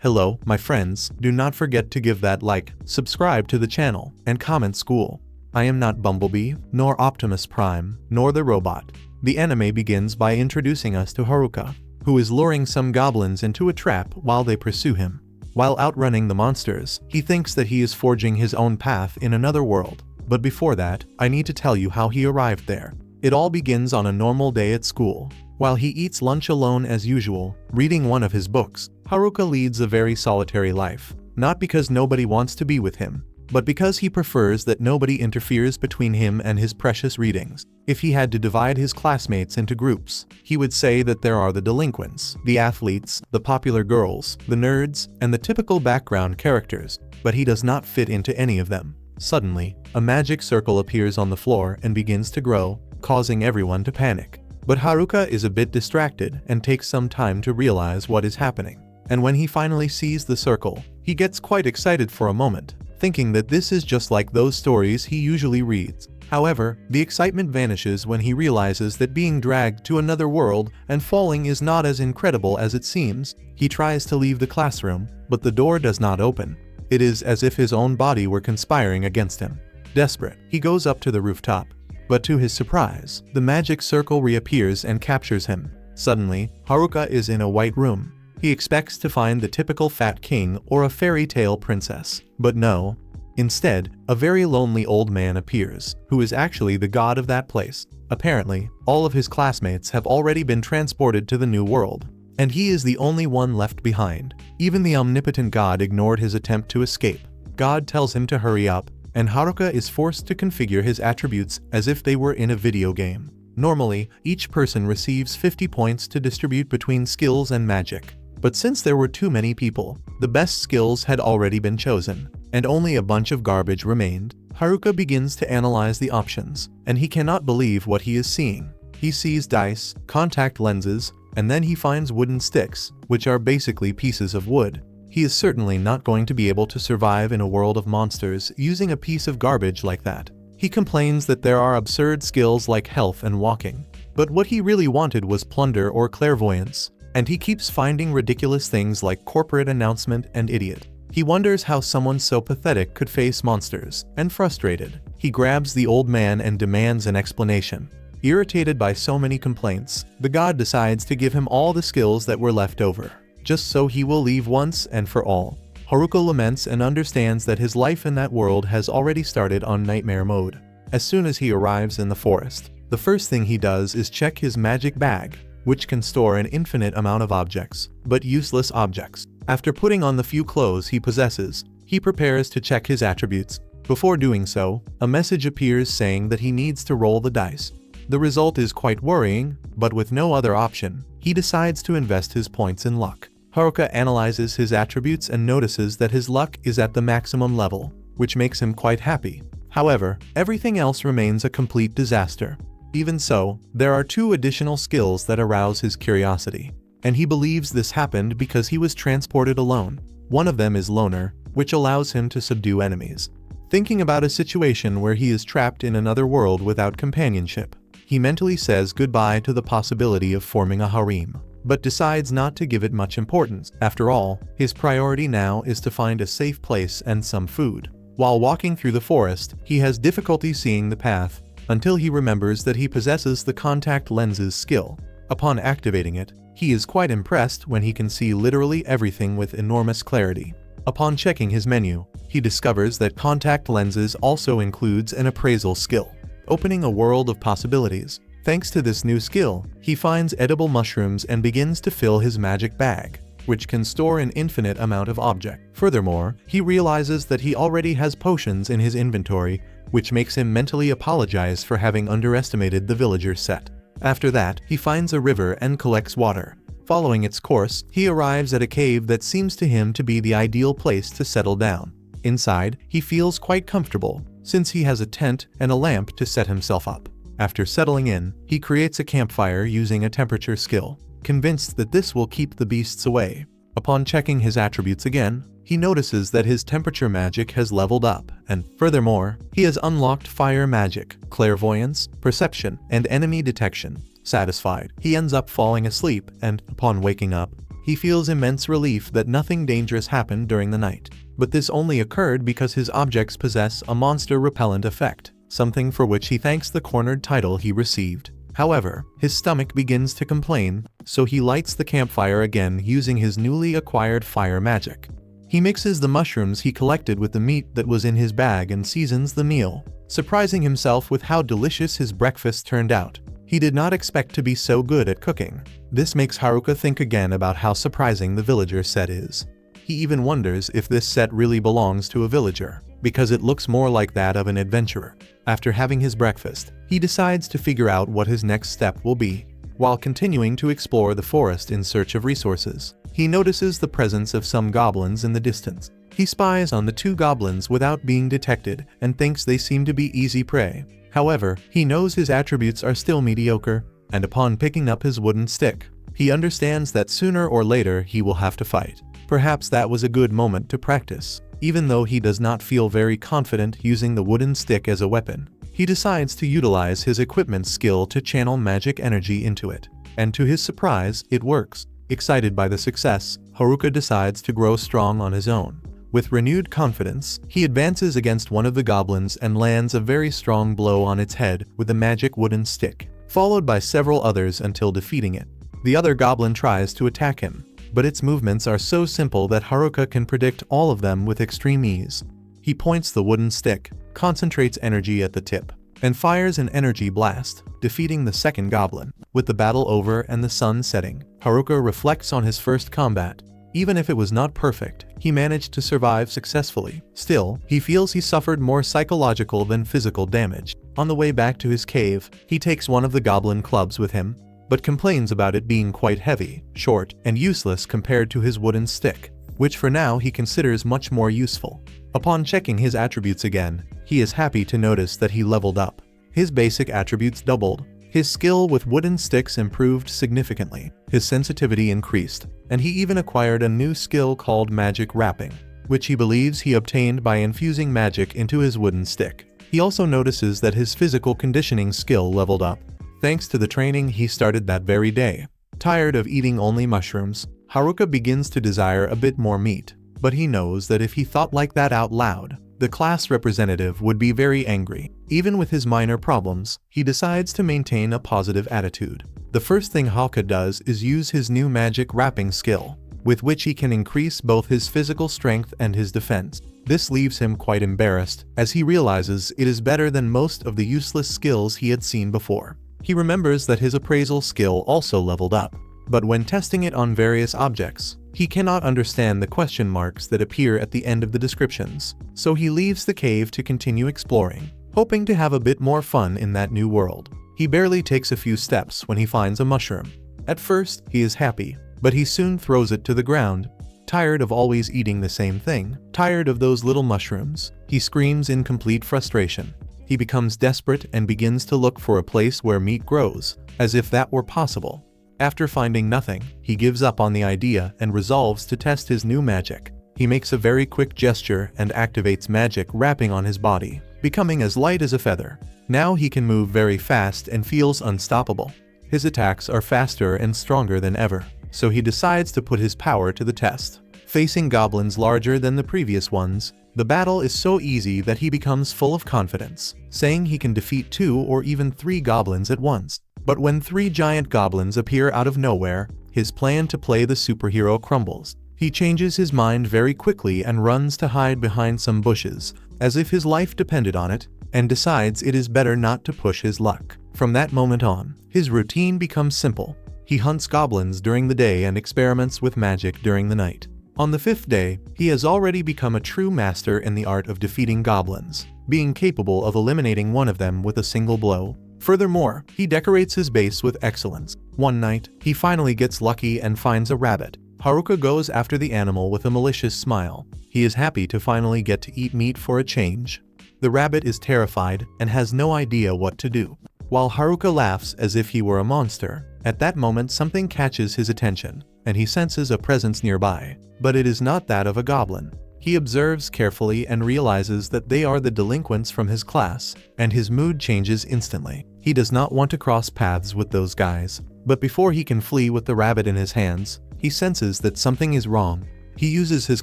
Hello, my friends, do not forget to give that like, subscribe to the channel, and comment school. I am not Bumblebee, nor Optimus Prime, nor the robot. The anime begins by introducing us to Haruka, who is luring some goblins into a trap while they pursue him. While outrunning the monsters, he thinks that he is forging his own path in another world. But before that, I need to tell you how he arrived there. It all begins on a normal day at school. While he eats lunch alone as usual, reading one of his books, Haruka leads a very solitary life. Not because nobody wants to be with him, but because he prefers that nobody interferes between him and his precious readings. If he had to divide his classmates into groups, he would say that there are the delinquents, the athletes, the popular girls, the nerds, and the typical background characters, but he does not fit into any of them. Suddenly, a magic circle appears on the floor and begins to grow, causing everyone to panic. But Haruka is a bit distracted and takes some time to realize what is happening. And when he finally sees the circle, he gets quite excited for a moment, thinking that this is just like those stories he usually reads. However, the excitement vanishes when he realizes that being dragged to another world and falling is not as incredible as it seems. He tries to leave the classroom, but the door does not open. It is as if his own body were conspiring against him. Desperate, he goes up to the rooftop. But to his surprise, the magic circle reappears and captures him. Suddenly, Haruka is in a white room. He expects to find the typical fat king or a fairy tale princess, but no. Instead, a very lonely old man appears, who is actually the god of that place. Apparently, all of his classmates have already been transported to the new world, and he is the only one left behind. Even the omnipotent god ignored his attempt to escape. God tells him to hurry up, and Haruka is forced to configure his attributes as if they were in a video game. Normally, each person receives 50 points to distribute between skills and magic. But since there were too many people, the best skills had already been chosen, and only a bunch of garbage remained. Haruka begins to analyze the options, and he cannot believe what he is seeing. He sees dice, contact lenses, and then he finds wooden sticks, which are basically pieces of wood. He is certainly not going to be able to survive in a world of monsters using a piece of garbage like that. He complains that there are absurd skills like health and walking. But what he really wanted was plunder or clairvoyance, and he keeps finding ridiculous things like corporate announcement and idiot. He wonders how someone so pathetic could face monsters, and frustrated, he grabs the old man and demands an explanation. Irritated by so many complaints, the god decides to give him all the skills that were left over, just so he will leave once and for all. Haruka laments and understands that his life in that world has already started on nightmare mode. As soon as he arrives in the forest, the first thing he does is check his magic bag, which can store an infinite amount of objects, but useless objects. After putting on the few clothes he possesses, he prepares to check his attributes. Before doing so, a message appears saying that he needs to roll the dice. The result is quite worrying, but with no other option, he decides to invest his points in luck. Haruka analyzes his attributes and notices that his luck is at the maximum level, which makes him quite happy. However, everything else remains a complete disaster. Even so, there are two additional skills that arouse his curiosity, and he believes this happened because he was transported alone. One of them is Loner, which allows him to subdue enemies. Thinking about a situation where he is trapped in another world without companionship, he mentally says goodbye to the possibility of forming a harem, but decides not to give it much importance. After all, his priority now is to find a safe place and some food. While walking through the forest, he has difficulty seeing the path, until he remembers that he possesses the contact lenses skill. Upon activating it, he is quite impressed when he can see literally everything with enormous clarity. Upon checking his menu, he discovers that contact lenses also includes an appraisal skill, opening a world of possibilities. Thanks to this new skill, he finds edible mushrooms and begins to fill his magic bag, which can store an infinite amount of objects. Furthermore, he realizes that he already has potions in his inventory, which makes him mentally apologize for having underestimated the villager set. After that, he finds a river and collects water. Following its course, he arrives at a cave that seems to him to be the ideal place to settle down. Inside, he feels quite comfortable, since he has a tent and a lamp to set himself up. After settling in, he creates a campfire using a temperature skill, convinced that this will keep the beasts away. Upon checking his attributes again, he notices that his temperature magic has leveled up, and furthermore, he has unlocked fire magic, clairvoyance, perception, and enemy detection. Satisfied, he ends up falling asleep, and upon waking up, he He feels immense relief that nothing dangerous happened during the night. But this only occurred because his objects possess a monster repellent effect, something for which he thanks the cornered title he received. However, his stomach begins to complain, so he lights the campfire again using his newly acquired fire magic. He mixes the mushrooms he collected with the meat that was in his bag and seasons the meal, surprising himself with how delicious his breakfast turned out. He did not expect to be so good at cooking. This makes Haruka think again about how surprising the villager set is. He even wonders if this set really belongs to a villager, because it looks more like that of an adventurer. After having his breakfast, he decides to figure out what his next step will be. While continuing to explore the forest in search of resources, he notices the presence of some goblins in the distance. He spies on the two goblins without being detected and thinks they seem to be easy prey. However, he knows his attributes are still mediocre, and upon picking up his wooden stick, he understands that sooner or later he will have to fight. Perhaps that was a good moment to practice. Even though he does not feel very confident using the wooden stick as a weapon, he decides to utilize his equipment skill to channel magic energy into it. And to his surprise, it works. Excited by the success, Haruka decides to grow strong on his own. With renewed confidence, he advances against one of the goblins and lands a very strong blow on its head with a magic wooden stick, followed by several others until defeating it. The other goblin tries to attack him, but its movements are so simple that Haruka can predict all of them with extreme ease. He points the wooden stick, concentrates energy at the tip, and fires an energy blast, defeating the second goblin. With the battle over and the sun setting, Haruka reflects on his first combat. Even if it was not perfect, he managed to survive successfully. Still, he feels he suffered more psychological than physical damage. On the way back to his cave, he takes one of the goblin clubs with him, but complains about it being quite heavy, short, and useless compared to his wooden stick, which for now he considers much more useful. Upon checking his attributes again, he is happy to notice that he leveled up. His basic attributes doubled. His skill with wooden sticks improved significantly, his sensitivity increased, and he even acquired a new skill called magic wrapping, which he believes he obtained by infusing magic into his wooden stick. He also notices that his physical conditioning skill leveled up, thanks to the training he started that very day. Tired of eating only mushrooms, Haruka begins to desire a bit more meat, but he knows that if he thought like that out loud, the class representative would be very angry. Even with his minor problems, he decides to maintain a positive attitude. The first thing Haruka does is use his new magic wrapping skill, with which he can increase both his physical strength and his defense. This leaves him quite embarrassed, as he realizes it is better than most of the useless skills he had seen before. He remembers that his appraisal skill also leveled up, but when testing it on various objects, he cannot understand the question marks that appear at the end of the descriptions, so he leaves the cave to continue exploring, hoping to have a bit more fun in that new world. He barely takes a few steps when he finds a mushroom. At first, he is happy, but he soon throws it to the ground. Tired of always eating the same thing, tired of those little mushrooms, he screams in complete frustration. He becomes desperate and begins to look for a place where meat grows, as if that were possible. After finding nothing, he gives up on the idea and resolves to test his new magic. He makes a very quick gesture and activates magic wrapping on his body, becoming as light as a feather. Now he can move very fast and feels unstoppable. His attacks are faster and stronger than ever, so he decides to put his power to the test. Facing goblins larger than the previous ones, the battle is so easy that he becomes full of confidence, saying he can defeat 2 or even 3 goblins at once. But when 3 giant goblins appear out of nowhere, his plan to play the superhero crumbles. He changes his mind very quickly and runs to hide behind some bushes, as if his life depended on it, and decides it is better not to push his luck. From that moment on, his routine becomes simple. He hunts goblins during the day and experiments with magic during the night. On the 5th day, he has already become a true master in the art of defeating goblins, being capable of eliminating one of them with a single blow. Furthermore, he decorates his base with excellence. One night, he finally gets lucky and finds a rabbit. Haruka goes after the animal with a malicious smile. He is happy to finally get to eat meat for a change. The rabbit is terrified and has no idea what to do. While Haruka laughs as if he were a monster, at that moment something catches his attention, and he senses a presence nearby. But it is not that of a goblin. He observes carefully and realizes that they are the delinquents from his class, and his mood changes instantly. He does not want to cross paths with those guys, but before he can flee with the rabbit in his hands, He senses that something is wrong. He uses his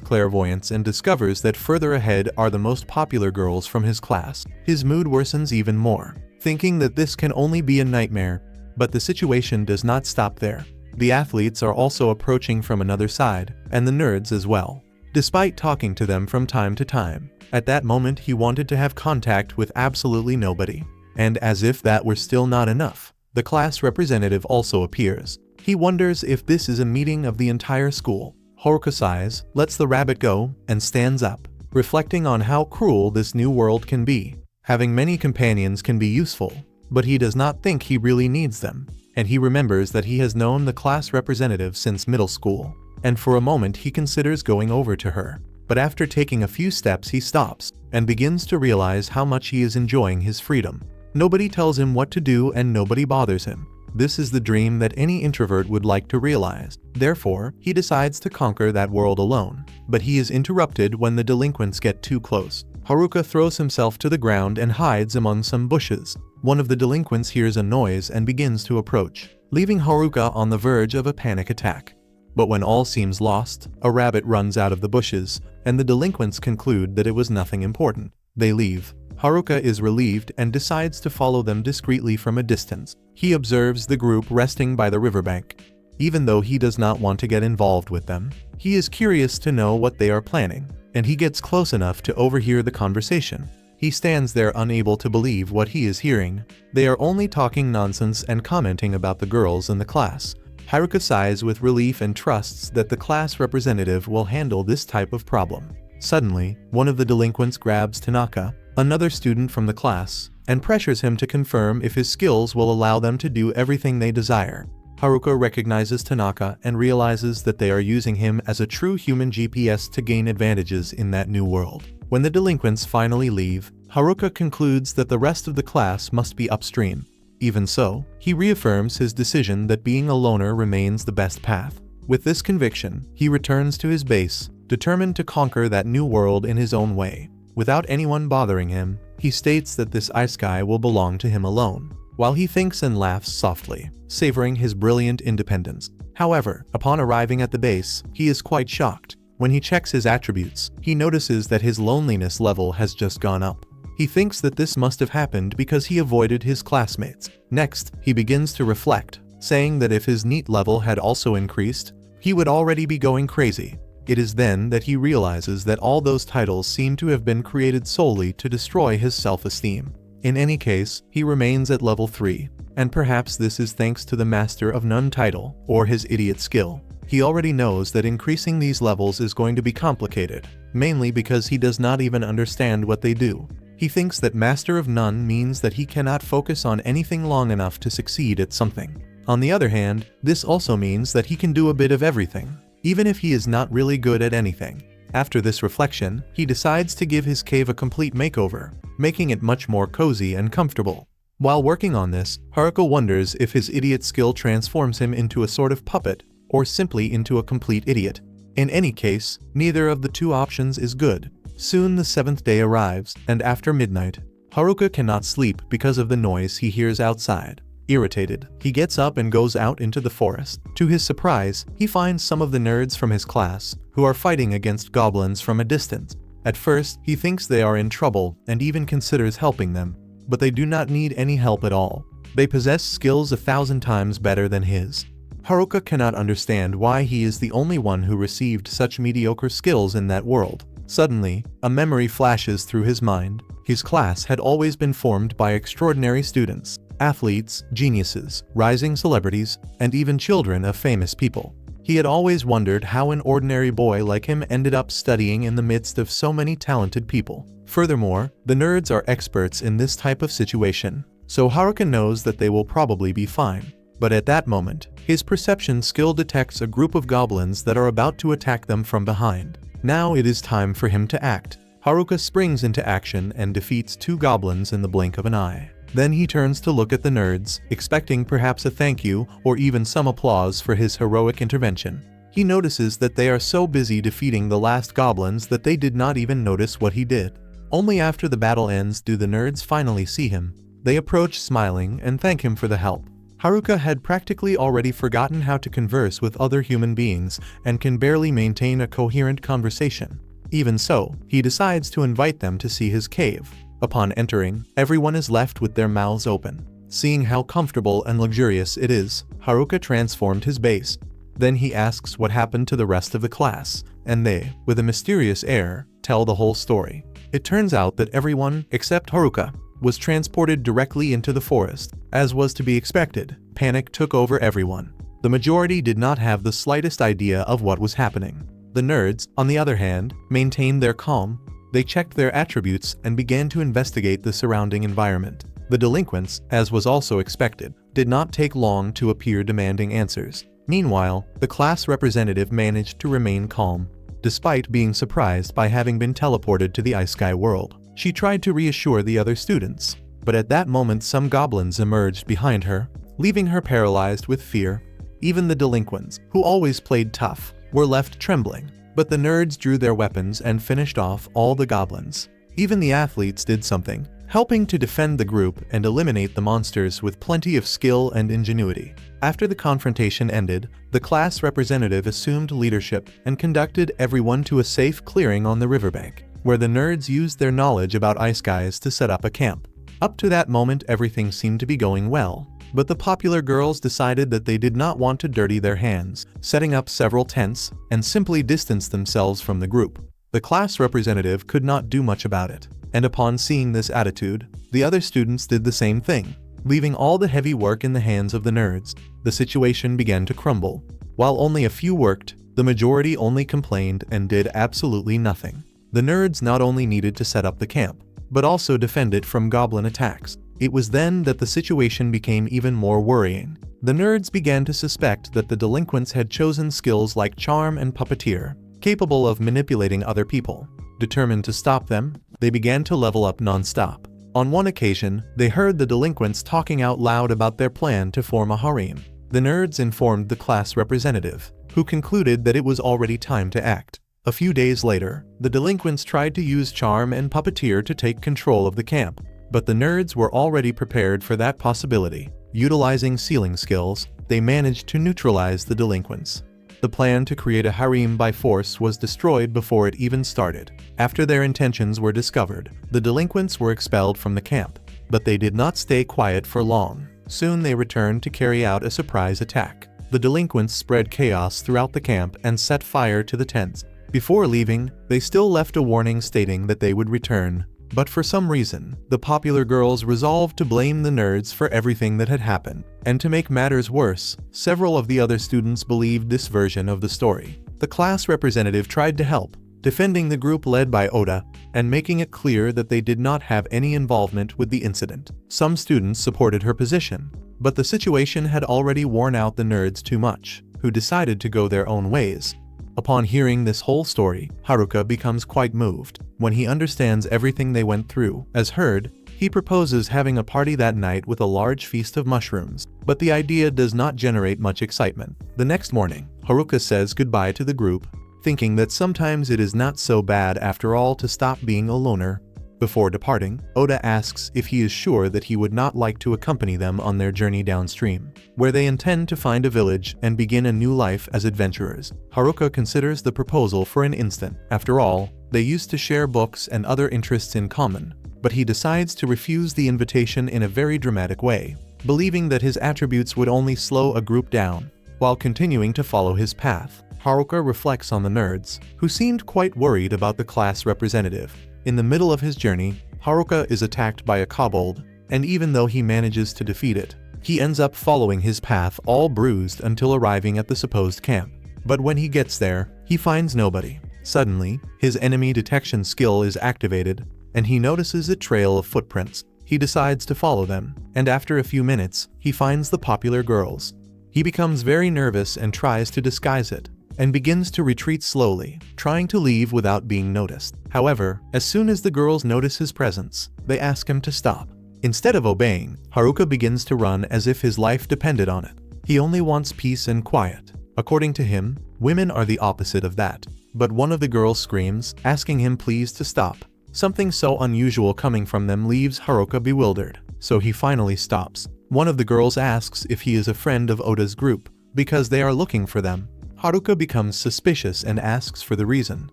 clairvoyance and discovers that further ahead are the most popular girls from his class. His mood worsens even more, thinking that this can only be a nightmare. But the situation does not stop there. The athletes are also approaching from another side, and the nerds as well. Despite talking to them from time to time, at that moment he wanted to have contact with absolutely nobody. And as if that were still not enough, the class representative also appears. He wonders if this is a meeting of the entire school. Haruka sighs, lets the rabbit go, and stands up, reflecting on how cruel this new world can be. Having many companions can be useful, but he does not think he really needs them. And he remembers that he has known the class representative since middle school. And for a moment he considers going over to her. But after taking a few steps he stops, and begins to realize how much he is enjoying his freedom. Nobody tells him what to do and nobody bothers him. This is the dream that any introvert would like to realize. Therefore, he decides to conquer that world alone. But he is interrupted when the delinquents get too close. Haruka throws himself to the ground and hides among some bushes. One of the delinquents hears a noise and begins to approach, leaving Haruka on the verge of a panic attack. But when all seems lost, a rabbit runs out of the bushes, and the delinquents conclude that it was nothing important. They leave. Haruka is relieved and decides to follow them discreetly from a distance. He observes the group resting by the riverbank. Even though he does not want to get involved with them, he is curious to know what they are planning, and he gets close enough to overhear the conversation. He stands there unable to believe what he is hearing. They are only talking nonsense and commenting about the girls in the class. Haruka sighs with relief and trusts that the class representative will handle this type of problem. Suddenly, one of the delinquents grabs Tanaka, another student from the class, and pressures him to confirm if his skills will allow them to do everything they desire. Haruka recognizes Tanaka and realizes that they are using him as a true human GPS to gain advantages in that new world. When the delinquents finally leave, Haruka concludes that the rest of the class must be upstream. Even so, he reaffirms his decision that being a loner remains the best path. With this conviction, he returns to his base, determined to conquer that new world in his own way. Without anyone bothering him, he states that this ice sky will belong to him alone, while he thinks and laughs softly, savoring his brilliant independence. However, upon arriving at the base, he is quite shocked. When he checks his attributes, he notices that his loneliness level has just gone up. He thinks that this must have happened because he avoided his classmates. Next, he begins to reflect, saying that if his NEET level had also increased, he would already be going crazy. It is then that he realizes that all those titles seem to have been created solely to destroy his self-esteem. In any case, he remains at level 3, and perhaps this is thanks to the Master of None title, or his idiot skill. He already knows that increasing these levels is going to be complicated, mainly because he does not even understand what they do. He thinks that Master of None means that he cannot focus on anything long enough to succeed at something. On the other hand, this also means that he can do a bit of everything, even if he is not really good at anything. After this reflection, he decides to give his cave a complete makeover, making it much more cozy and comfortable. While working on this, Haruka wonders if his idiot skill transforms him into a sort of puppet, or simply into a complete idiot. In any case, neither of the two options is good. Soon the 7th day arrives, and after midnight, Haruka cannot sleep because of the noise he hears outside. Irritated, he gets up and goes out into the forest. To his surprise, he finds some of the nerds from his class, who are fighting against goblins from a distance. At first, he thinks they are in trouble and even considers helping them, but they do not need any help at all. They possess skills 1,000 times better than his. Haruka cannot understand why he is the only one who received such mediocre skills in that world. Suddenly, a memory flashes through his mind. His class had always been formed by extraordinary students, athletes, geniuses, rising celebrities, and even children of famous people. He had always wondered how an ordinary boy like him ended up studying in the midst of so many talented people. Furthermore, the nerds are experts in this type of situation, so Haruka knows that they will probably be fine. But at that moment, his perception skill detects a group of goblins that are about to attack them from behind. Now it is time for him to act. Haruka springs into action and defeats 2 goblins in the blink of an eye. Then he turns to look at the nerds, expecting perhaps a thank you or even some applause for his heroic intervention. He notices that they are so busy defeating the last goblins that they did not even notice what he did. Only after the battle ends do the nerds finally see him. They approach smiling and thank him for the help. Haruka had practically already forgotten how to converse with other human beings and can barely maintain a coherent conversation. Even so, he decides to invite them to see his cave. Upon entering, everyone is left with their mouths open. Seeing how comfortable and luxurious it is, Haruka transformed his base. Then he asks what happened to the rest of the class, and they, with a mysterious air, tell the whole story. It turns out that everyone, except Haruka, was transported directly into the forest. As was to be expected, panic took over everyone. The majority did not have the slightest idea of what was happening. The nerds, on the other hand, maintained their calm. They checked their attributes and began to investigate the surrounding environment. The delinquents, as was also expected, did not take long to appear demanding answers. Meanwhile, the class representative managed to remain calm, despite being surprised by having been teleported to the Ice Sky world. She tried to reassure the other students, but at that moment some goblins emerged behind her, leaving her paralyzed with fear. Even the delinquents, who always played tough, were left trembling, but the nerds drew their weapons and finished off all the goblins. Even the athletes did something, helping to defend the group and eliminate the monsters with plenty of skill and ingenuity. After the confrontation ended, the class representative assumed leadership and conducted everyone to a safe clearing on the riverbank, where the nerds used their knowledge about ice guys to set up a camp. Up to that moment everything seemed to be going well, but the popular girls decided that they did not want to dirty their hands, setting up several tents, and simply distanced themselves from the group. The class representative could not do much about it, and upon seeing this attitude, the other students did the same thing, leaving all the heavy work in the hands of the nerds. The situation began to crumble. While only a few worked, the majority only complained and did absolutely nothing. The nerds not only needed to set up the camp, but also defend it from goblin attacks. It was then that the situation became even more worrying. The nerds began to suspect that the delinquents had chosen skills like charm and puppeteer, capable of manipulating other people. Determined to stop them, they began to level up non-stop. On one occasion, they heard the delinquents talking out loud about their plan to form a harem. The nerds informed the class representative, who concluded that it was already time to act. A few days later, the delinquents tried to use charm and puppeteer to take control of the camp, but the nerds were already prepared for that possibility. Utilizing sealing skills, they managed to neutralize the delinquents. The plan to create a harem by force was destroyed before it even started. After their intentions were discovered, the delinquents were expelled from the camp, but they did not stay quiet for long. Soon they returned to carry out a surprise attack. The delinquents spread chaos throughout the camp and set fire to the tents. Before leaving, they still left a warning stating that they would return. But for some reason, the popular girls resolved to blame the nerds for everything that had happened. And to make matters worse, several of the other students believed this version of the story. The class representative tried to help, defending the group led by Oda, and making it clear that they did not have any involvement with the incident. Some students supported her position, but the situation had already worn out the nerds too much, who decided to go their own ways. Upon hearing this whole story, Haruka becomes quite moved. When he understands everything they went through, as heard, he proposes having a party that night with a large feast of mushrooms, but the idea does not generate much excitement. The next morning, Haruka says goodbye to the group, thinking that sometimes it is not so bad after all to stop being a loner. Before departing, Oda asks if he is sure that he would not like to accompany them on their journey downstream, where they intend to find a village and begin a new life as adventurers. Haruka considers the proposal for an instant. After all, they used to share books and other interests in common, but he decides to refuse the invitation in a very dramatic way, believing that his attributes would only slow a group down. While continuing to follow his path, Haruka reflects on the nerds, who seemed quite worried about the class representative. In the middle of his journey, Haruka is attacked by a kobold, and even though he manages to defeat it, he ends up following his path all bruised until arriving at the supposed camp. But when he gets there, he finds nobody. Suddenly, his enemy detection skill is activated, and he notices a trail of footprints. He decides to follow them, and after a few minutes, he finds the popular girls. He becomes very nervous and tries to disguise it, and begins to retreat slowly, trying to leave without being noticed. However, as soon as the girls notice his presence, they ask him to stop. Instead of obeying, Haruka begins to run as if his life depended on it. He only wants peace and quiet. According to him, women are the opposite of that. But one of the girls screams, asking him please to stop. Something so unusual coming from them leaves Haruka bewildered, so he finally stops. One of the girls asks if he is a friend of Oda's group, because they are looking for them. Haruka becomes suspicious and asks for the reason,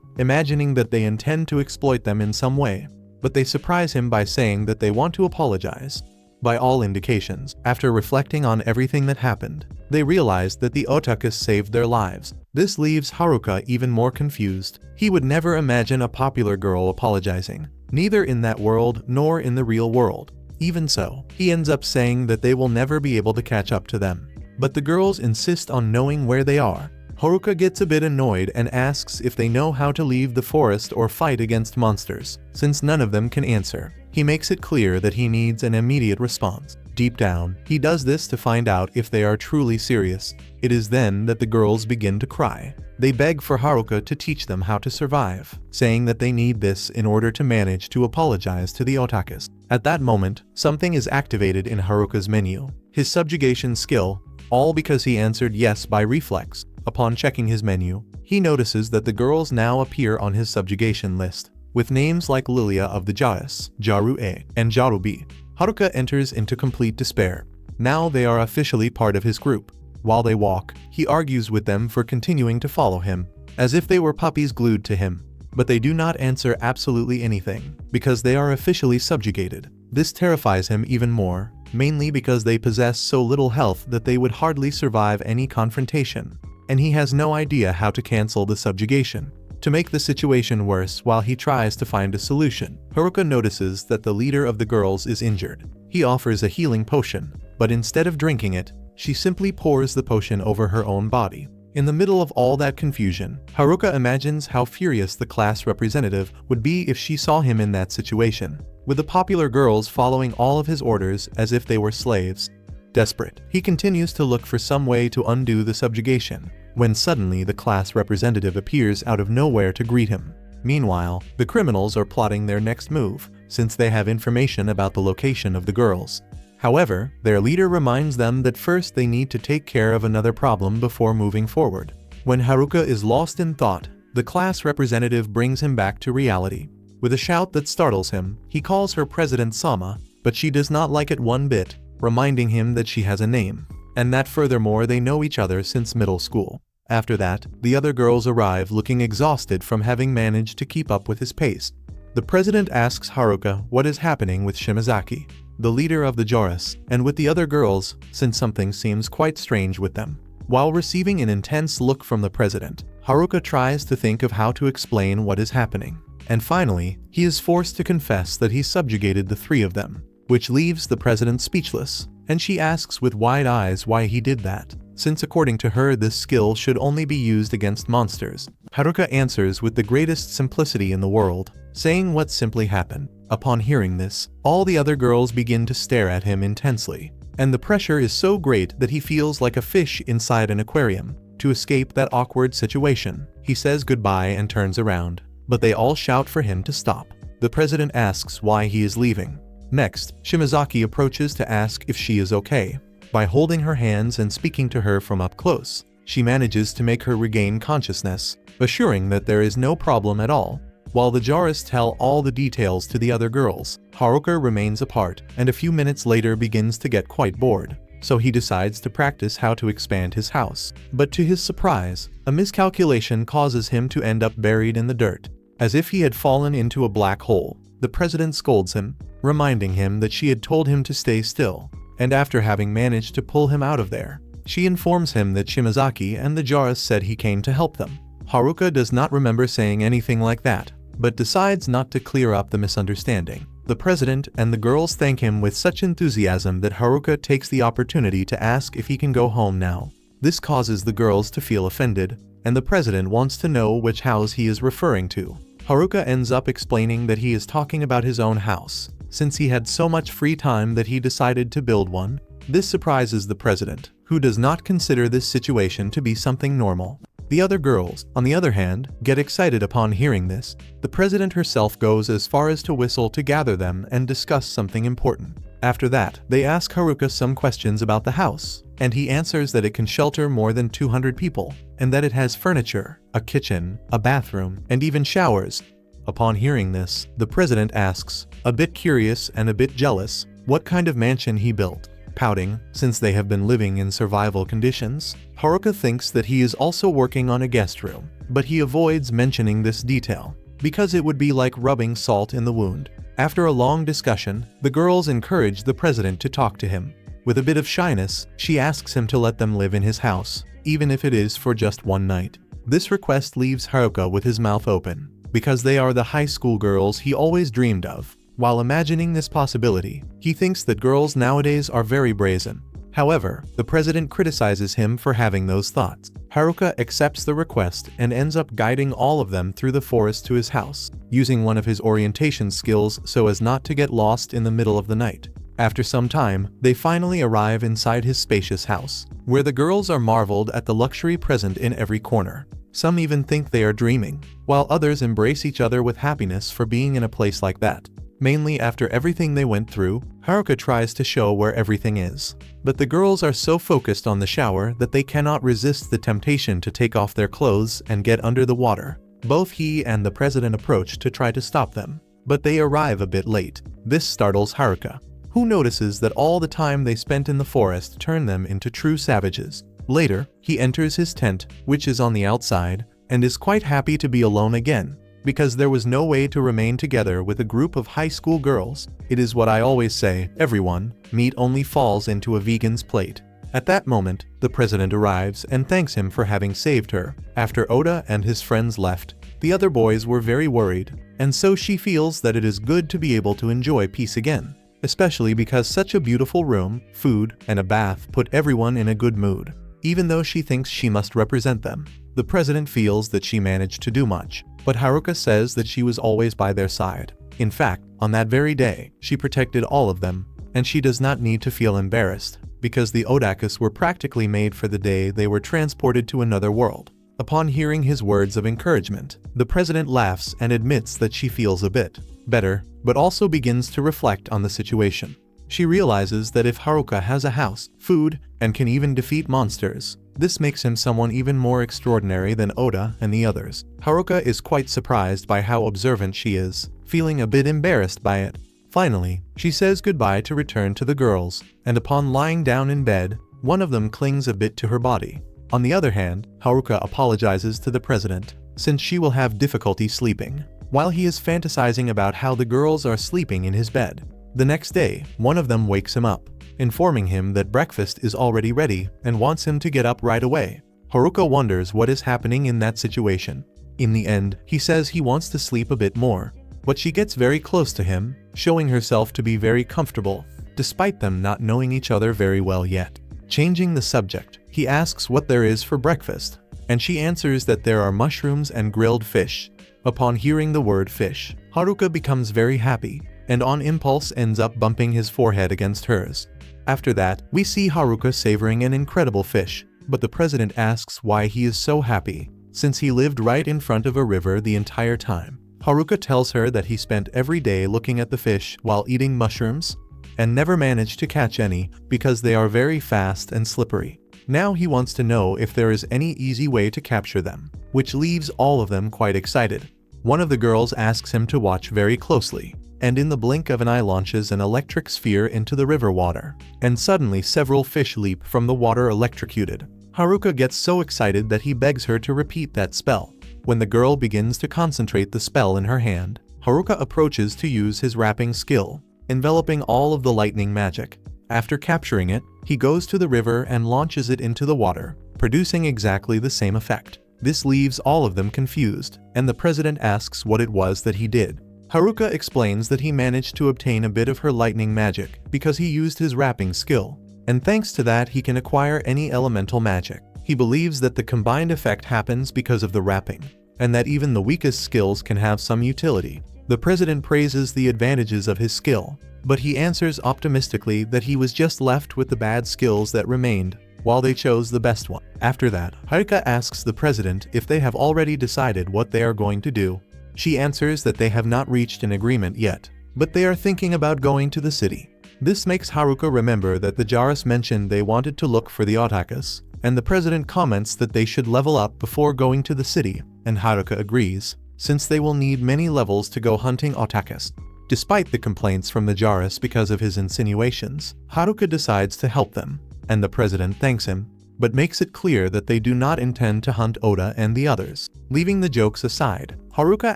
imagining that they intend to exploit them in some way. But they surprise him by saying that they want to apologize. By all indications, after reflecting on everything that happened, they realize that the otakus saved their lives. This leaves Haruka even more confused. He would never imagine a popular girl apologizing, neither in that world nor in the real world. Even so, he ends up saying that they will never be able to catch up to them. But the girls insist on knowing where they are. Haruka gets a bit annoyed and asks if they know how to leave the forest or fight against monsters. Since none of them can answer, he makes it clear that he needs an immediate response. Deep down, he does this to find out if they are truly serious. It is then that the girls begin to cry. They beg for Haruka to teach them how to survive, saying that they need this in order to manage to apologize to the otakus. At that moment, something is activated in Haruka's menu. His subjugation skill, all because he answered yes by reflex. Upon checking his menu, he notices that the girls now appear on his subjugation list, with names like Lilia of the Jaus, Jaru-A, and Jaru-B. Haruka enters into complete despair. Now they are officially part of his group. While they walk, he argues with them for continuing to follow him, as if they were puppies glued to him. But they do not answer absolutely anything, because they are officially subjugated. This terrifies him even more, mainly because they possess so little health that they would hardly survive any confrontation. And he has no idea how to cancel the subjugation. To make the situation worse while he tries to find a solution, Haruka notices that the leader of the girls is injured. He offers a healing potion, but instead of drinking it, she simply pours the potion over her own body. In the middle of all that confusion, Haruka imagines how furious the class representative would be if she saw him in that situation, with the popular girls following all of his orders as if they were slaves. Desperate, he continues to look for some way to undo the subjugation, when suddenly the class representative appears out of nowhere to greet him. Meanwhile, the criminals are plotting their next move, since they have information about the location of the girls. However, their leader reminds them that first they need to take care of another problem before moving forward. When Haruka is lost in thought, the class representative brings him back to reality. With a shout that startles him, he calls her President Sama, but she does not like it one bit, reminding him that she has a name, and that furthermore they know each other since middle school. After that, the other girls arrive looking exhausted from having managed to keep up with his pace. The president asks Haruka what is happening with Shimazaki, the leader of the Jaurus, and with the other girls, since something seems quite strange with them. While receiving an intense look from the president, Haruka tries to think of how to explain what is happening. And finally, he is forced to confess that he subjugated the three of them, which leaves the president speechless, and she asks with wide eyes why he did that, since according to her this skill should only be used against monsters. Haruka answers with the greatest simplicity in the world, saying what simply happened. Upon hearing this, all the other girls begin to stare at him intensely, and the pressure is so great that he feels like a fish inside an aquarium. To escape that awkward situation, he says goodbye and turns around, but they all shout for him to stop. The president asks why he is leaving. Next, Shimazaki approaches to ask if she is okay. By holding her hands and speaking to her from up close, she manages to make her regain consciousness, assuring that there is no problem at all. While the Jaurus tell all the details to the other girls, Haruka remains apart and a few minutes later begins to get quite bored, so he decides to practice how to expand his house. But to his surprise, a miscalculation causes him to end up buried in the dirt, as if he had fallen into a black hole. The president scolds him, reminding him that she had told him to stay still, and after having managed to pull him out of there, she informs him that Shimazaki and the Jaurus said he came to help them. Haruka does not remember saying anything like that, but decides not to clear up the misunderstanding. The president and the girls thank him with such enthusiasm that Haruka takes the opportunity to ask if he can go home now. This causes the girls to feel offended, and the president wants to know which house he is referring to. Haruka ends up explaining that he is talking about his own house, since he had so much free time that he decided to build one. This surprises the president, who does not consider this situation to be something normal. The other girls, on the other hand, get excited upon hearing this. The president herself goes as far as to whistle to gather them and discuss something important. After that, they ask Haruka some questions about the house, and he answers that it can shelter more than 200 people, and that it has furniture, a kitchen, a bathroom, and even showers. Upon hearing this, the president asks, a bit curious and a bit jealous, what kind of mansion he built. pouting, since they have been living in survival conditions. Haruka thinks that he is also working on a guest room, but he avoids mentioning this detail, because it would be like rubbing salt in the wound. After a long discussion, the girls encourage the president to talk to him. With a bit of shyness, she asks him to let them live in his house, even if it is for just one night. This request leaves Haruka with his mouth open, because they are the high school girls he always dreamed of. While imagining this possibility, he thinks that girls nowadays are very brazen. However, the president criticizes him for having those thoughts. Haruka accepts the request and ends up guiding all of them through the forest to his house, using one of his orientation skills so as not to get lost in the middle of the night. After some time, they finally arrive inside his spacious house, where the girls are marveled at the luxury present in every corner. Some even think they are dreaming, while others embrace each other with happiness for being in a place like that. Mainly after everything they went through, Haruka tries to show where everything is. But the girls are so focused on the shower that they cannot resist the temptation to take off their clothes and get under the water. Both he and the president approach to try to stop them, but they arrive a bit late. This startles Haruka, who notices that all the time they spent in the forest turned them into true savages. Later, he enters his tent, which is on the outside, and is quite happy to be alone again, because there was no way to remain together with a group of high school girls. It is what I always say, everyone, meat only falls into a vegan's plate. At that moment, the president arrives and thanks him for having saved her. After Oda and his friends left, the other boys were very worried, and so she feels that it is good to be able to enjoy peace again, especially because such a beautiful room, food, and a bath put everyone in a good mood. Even though she thinks she must represent them, the president feels that she managed to do much, but Haruka says that she was always by their side. In fact, on that very day, she protected all of them, and she does not need to feel embarrassed, because the otakus were practically made for the day they were transported to another world. Upon hearing his words of encouragement, the president laughs and admits that she feels a bit better, but also begins to reflect on the situation. She realizes that if Haruka has a house, food, and can even defeat monsters, this makes him someone even more extraordinary than Oda and the others. Haruka is quite surprised by how observant she is, feeling a bit embarrassed by it. Finally, she says goodbye to return to the girls, and upon lying down in bed, one of them clings a bit to her body. On the other hand, Haruka apologizes to the president, since she will have difficulty sleeping, while he is fantasizing about how the girls are sleeping in his bed. The next day, one of them wakes him up, informing him that breakfast is already ready and wants him to get up right away. Haruka wonders what is happening in that situation. In the end, he says he wants to sleep a bit more, but she gets very close to him, showing herself to be very comfortable, despite them not knowing each other very well yet. Changing the subject, he asks what there is for breakfast, and she answers that there are mushrooms and grilled fish. Upon hearing the word fish, Haruka becomes very happy, and on impulse ends up bumping his forehead against hers. After that, we see Haruka savoring an incredible fish, but the president asks why he is so happy, since he lived right in front of a river the entire time. Haruka tells her that he spent every day looking at the fish while eating mushrooms, and never managed to catch any because they are very fast and slippery. Now he wants to know if there is any easy way to capture them, which leaves all of them quite excited. One of the girls asks him to watch very closely, and in the blink of an eye launches an electric sphere into the river water, and suddenly several fish leap from the water electrocuted. Haruka gets so excited that he begs her to repeat that spell. When the girl begins to concentrate the spell in her hand, Haruka approaches to use his wrapping skill, enveloping all of the lightning magic. After capturing it, he goes to the river and launches it into the water, producing exactly the same effect. This leaves all of them confused, and the president asks what it was that he did. Haruka explains that he managed to obtain a bit of her lightning magic because he used his wrapping skill, and thanks to that he can acquire any elemental magic. He believes that the combined effect happens because of the wrapping, and that even the weakest skills can have some utility. The president praises the advantages of his skill, but he answers optimistically that he was just left with the bad skills that remained, while they chose the best one. After that, Haruka asks the president if they have already decided what they are going to do. She answers that they have not reached an agreement yet, but they are thinking about going to the city. This makes Haruka remember that the Jaris mentioned they wanted to look for the otakus, and the president comments that they should level up before going to the city, and Haruka agrees, since they will need many levels to go hunting otakus. Despite the complaints from the Jaris because of his insinuations, Haruka decides to help them, and the president thanks him, but makes it clear that they do not intend to hunt Oda and the others. Leaving the jokes aside, Haruka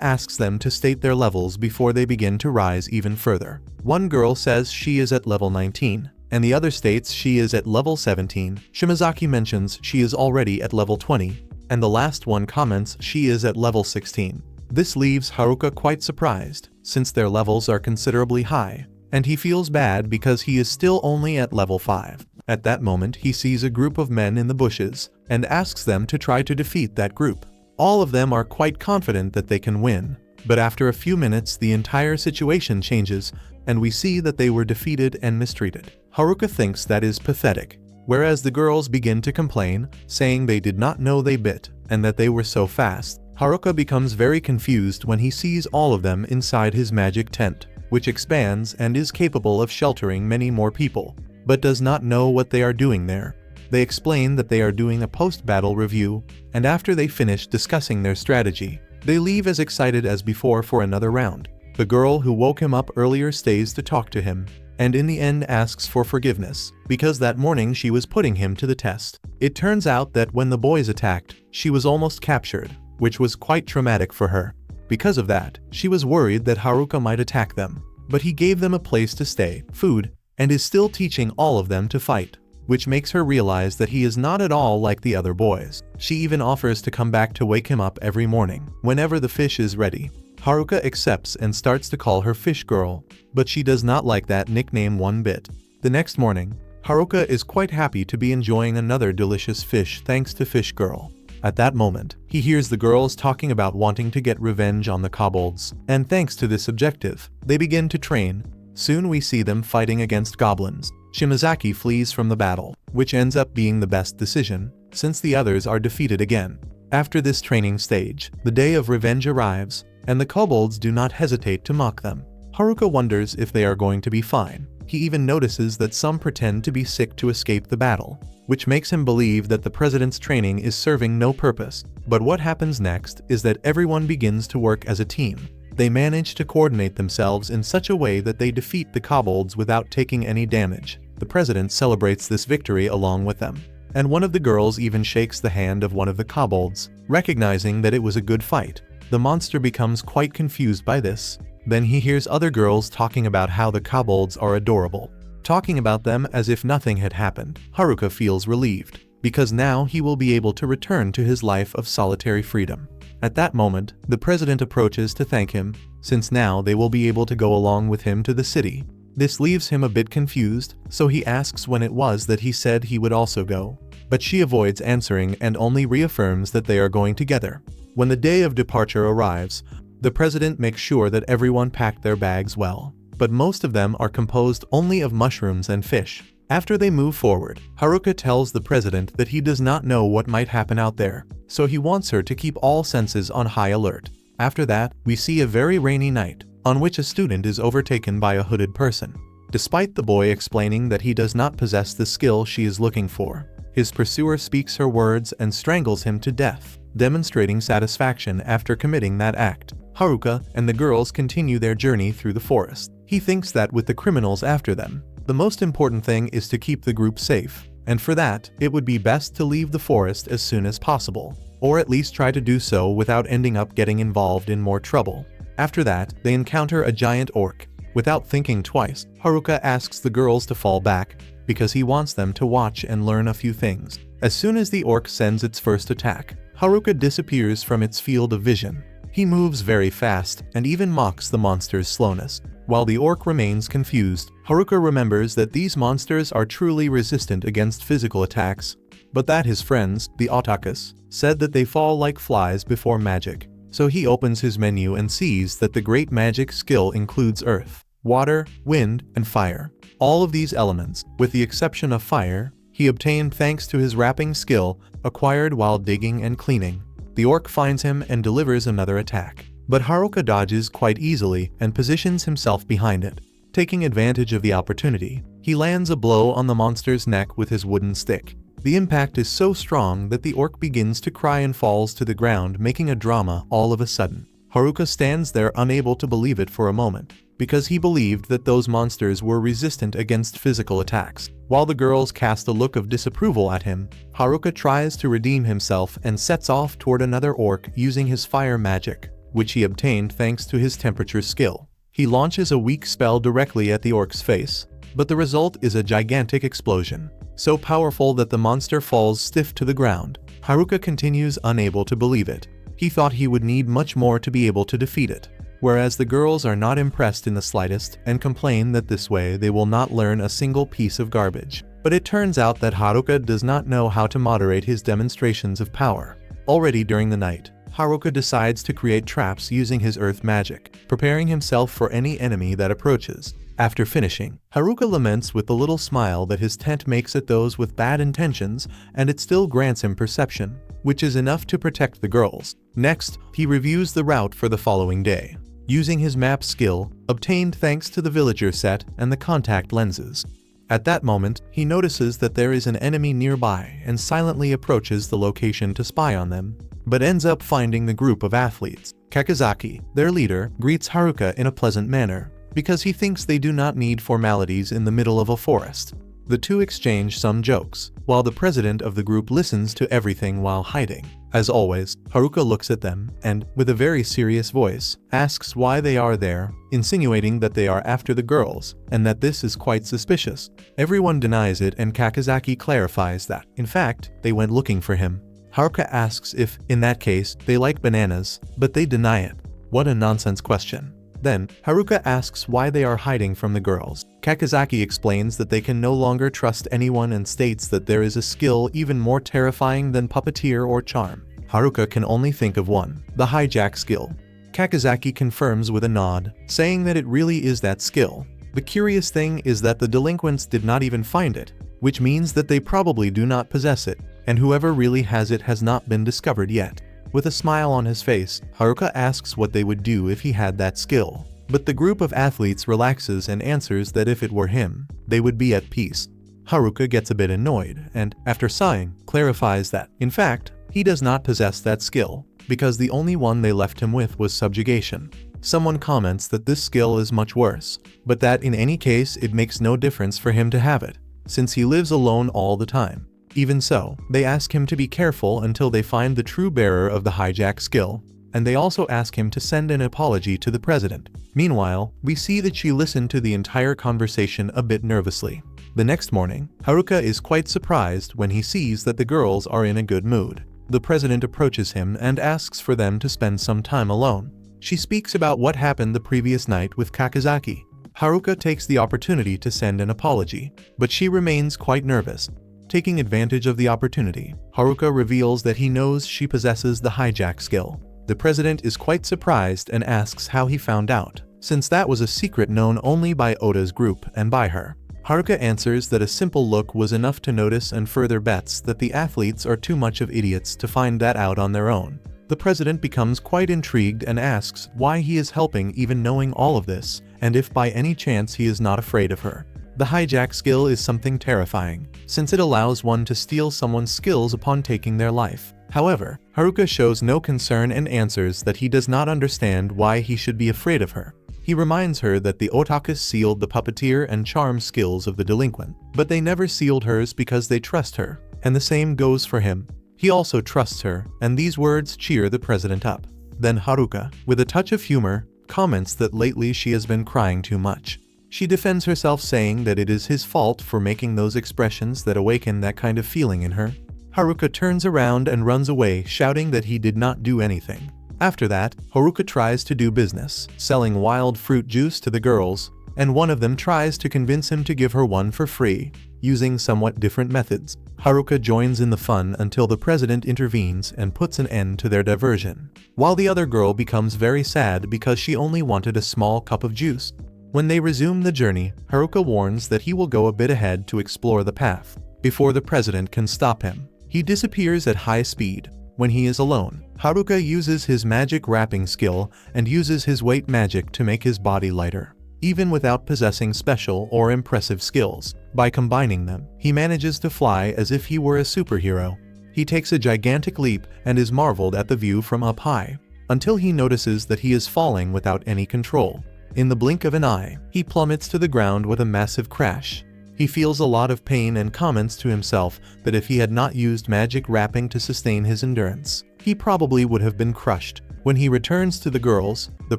asks them to state their levels before they begin to rise even further. One girl says she is at level 19, and the other states she is at level 17. Shimazaki mentions she is already at level 20, and the last one comments she is at level 16. This leaves Haruka quite surprised, since their levels are considerably high, and he feels bad because he is still only at level 5. At that moment he sees a group of men in the bushes, and asks them to try to defeat that group. All of them are quite confident that they can win, but after a few minutes the entire situation changes, and we see that they were defeated and mistreated. Haruka thinks that is pathetic, whereas the girls begin to complain, saying they did not know they bit, and that they were so fast. Haruka becomes very confused when he sees all of them inside his magic tent, which expands and is capable of sheltering many more people, but does not know what they are doing there. They explain that they are doing a post-battle review, and after they finish discussing their strategy, they leave as excited as before for another round. The girl who woke him up earlier stays to talk to him, and in the end asks for forgiveness, because that morning she was putting him to the test. It turns out that when the boys attacked, she was almost captured, which was quite traumatic for her. Because of that, she was worried that Haruka might attack them, but he gave them a place to stay, food, and is still teaching all of them to fight, which makes her realize that he is not at all like the other boys. She even offers to come back to wake him up every morning, whenever the fish is ready. Haruka accepts and starts to call her Fish Girl, but she does not like that nickname one bit. The next morning, Haruka is quite happy to be enjoying another delicious fish thanks to Fish Girl. At that moment, he hears the girls talking about wanting to get revenge on the kobolds, and thanks to this objective, they begin to train. Soon we see them fighting against goblins. Shimazaki flees from the battle, which ends up being the best decision, since the others are defeated again. After this training stage, the day of revenge arrives, and the kobolds do not hesitate to mock them. Haruka wonders if they are going to be fine. He even notices that some pretend to be sick to escape the battle, which makes him believe that the president's training is serving no purpose. But what happens next is that everyone begins to work as a team. They manage to coordinate themselves in such a way that they defeat the kobolds without taking any damage. The president celebrates this victory along with them, and one of the girls even shakes the hand of one of the kobolds, recognizing that it was a good fight. The monster becomes quite confused by this. Then he hears other girls talking about how the kobolds are adorable, talking about them as if nothing had happened. Haruka feels relieved, because now he will be able to return to his life of solitary freedom. At that moment, the president approaches to thank him, since now they will be able to go along with him to the city. This leaves him a bit confused, so he asks when it was that he said he would also go. But she avoids answering and only reaffirms that they are going together. When the day of departure arrives, the president makes sure that everyone packed their bags well, but most of them are composed only of mushrooms and fish. After they move forward, Haruka tells the president that he does not know what might happen out there, so he wants her to keep all senses on high alert. After that, we see a very rainy night, on which a student is overtaken by a hooded person. Despite the boy explaining that he does not possess the skill she is looking for, his pursuer speaks her words and strangles him to death, demonstrating satisfaction after committing that act. Haruka and the girls continue their journey through the forest. He thinks that with the criminals after them, the most important thing is to keep the group safe, and for that, it would be best to leave the forest as soon as possible, or at least try to do so without ending up getting involved in more trouble. After that, they encounter a giant orc. Without thinking twice, Haruka asks the girls to fall back, because he wants them to watch and learn a few things. As soon as the orc sends its first attack, Haruka disappears from its field of vision. He moves very fast and even mocks the monster's slowness. While the orc remains confused, Haruka remembers that these monsters are truly resistant against physical attacks, but that his friends, the otakus, said that they fall like flies before magic. So he opens his menu and sees that the great magic skill includes earth, water, wind, and fire. All of these elements, with the exception of fire, he obtained thanks to his rapping skill acquired while digging and cleaning. The orc finds him and delivers another attack, but Haruka dodges quite easily and positions himself behind it. Taking advantage of the opportunity, he lands a blow on the monster's neck with his wooden stick. The impact is so strong that the orc begins to cry and falls to the ground, making a drama all of a sudden. Haruka stands there unable to believe it for a moment, because he believed that those monsters were resistant against physical attacks. While the girls cast a look of disapproval at him, Haruka tries to redeem himself and sets off toward another orc using his fire magic, which he obtained thanks to his temperature skill. He launches a weak spell directly at the orc's face, but the result is a gigantic explosion, so powerful that the monster falls stiff to the ground. Haruka continues unable to believe it. He thought he would need much more to be able to defeat it, whereas the girls are not impressed in the slightest and complain that this way they will not learn a single piece of garbage. But it turns out that Haruka does not know how to moderate his demonstrations of power. Already during the night, Haruka decides to create traps using his earth magic, preparing himself for any enemy that approaches. After finishing, Haruka laments with the little smile that his tent makes at those with bad intentions, and it still grants him perception, which is enough to protect the girls. Next, he reviews the route for the following day, using his map skill, obtained thanks to the villager set and the contact lenses. At that moment, he notices that there is an enemy nearby and silently approaches the location to spy on them, but ends up finding the group of athletes. Kakizaki, their leader, greets Haruka in a pleasant manner, because he thinks they do not need formalities in the middle of a forest. The two exchange some jokes, while the president of the group listens to everything while hiding. As always, Haruka looks at them and, with a very serious voice, asks why they are there, insinuating that they are after the girls, and that this is quite suspicious. Everyone denies it, and Kakizaki clarifies that, in fact, they went looking for him. Haruka asks if, in that case, they like bananas, but they deny it. What a nonsense question. Then, Haruka asks why they are hiding from the girls. Kakizaki explains that they can no longer trust anyone and states that there is a skill even more terrifying than puppeteer or charm. Haruka can only think of one, the hijack skill. Kakizaki confirms with a nod, saying that it really is that skill. The curious thing is that the delinquents did not even find it, which means that they probably do not possess it, and whoever really has it has not been discovered yet. With a smile on his face, Haruka asks what they would do if he had that skill. But the group of athletes relaxes and answers that if it were him, they would be at peace. Haruka gets a bit annoyed and, after sighing, clarifies that, in fact, he does not possess that skill, because the only one they left him with was subjugation. Someone comments that this skill is much worse, but that in any case it makes no difference for him to have it, since he lives alone all the time. Even so, they ask him to be careful until they find the true bearer of the hijack skill, and they also ask him to send an apology to the president. Meanwhile, we see that she listened to the entire conversation a bit nervously. The next morning, Haruka is quite surprised when he sees that the girls are in a good mood. The president approaches him and asks for them to spend some time alone. She speaks about what happened the previous night with Kakizaki. Haruka takes the opportunity to send an apology, but she remains quite nervous. Taking advantage of the opportunity, Haruka reveals that he knows she possesses the hijack skill. The president is quite surprised and asks how he found out, since that was a secret known only by Oda's group and by her. Haruka answers that a simple look was enough to notice and further bets that the athletes are too much of idiots to find that out on their own. The president becomes quite intrigued and asks why he is helping even knowing all of this, and if by any chance he is not afraid of her. The hijack skill is something terrifying, since it allows one to steal someone's skills upon taking their life. However, Haruka shows no concern and answers that he does not understand why he should be afraid of her. He reminds her that the otakus sealed the puppeteer and charm skills of the delinquent, but they never sealed hers because they trust her, and the same goes for him. He also trusts her, and these words cheer the president up. Then Haruka, with a touch of humor, comments that lately she has been crying too much. She defends herself, saying that it is his fault for making those expressions that awaken that kind of feeling in her. Haruka turns around and runs away, shouting that he did not do anything. After that, Haruka tries to do business, selling wild fruit juice to the girls, and one of them tries to convince him to give her one for free, using somewhat different methods. Haruka joins in the fun until the president intervenes and puts an end to their diversion, while the other girl becomes very sad because she only wanted a small cup of juice. When they resume the journey, Haruka warns that he will go a bit ahead to explore the path, before the president can stop him. He disappears at high speed. When he is alone, Haruka uses his magic wrapping skill and uses his weight magic to make his body lighter. Even without possessing special or impressive skills, by combining them, he manages to fly as if he were a superhero. He takes a gigantic leap and is marveled at the view from up high. until he notices that he is falling without any control. In the blink of an eye, he plummets to the ground with a massive crash. He feels a lot of pain and comments to himself that if he had not used magic wrapping to sustain his endurance, he probably would have been crushed. When he returns to the girls, the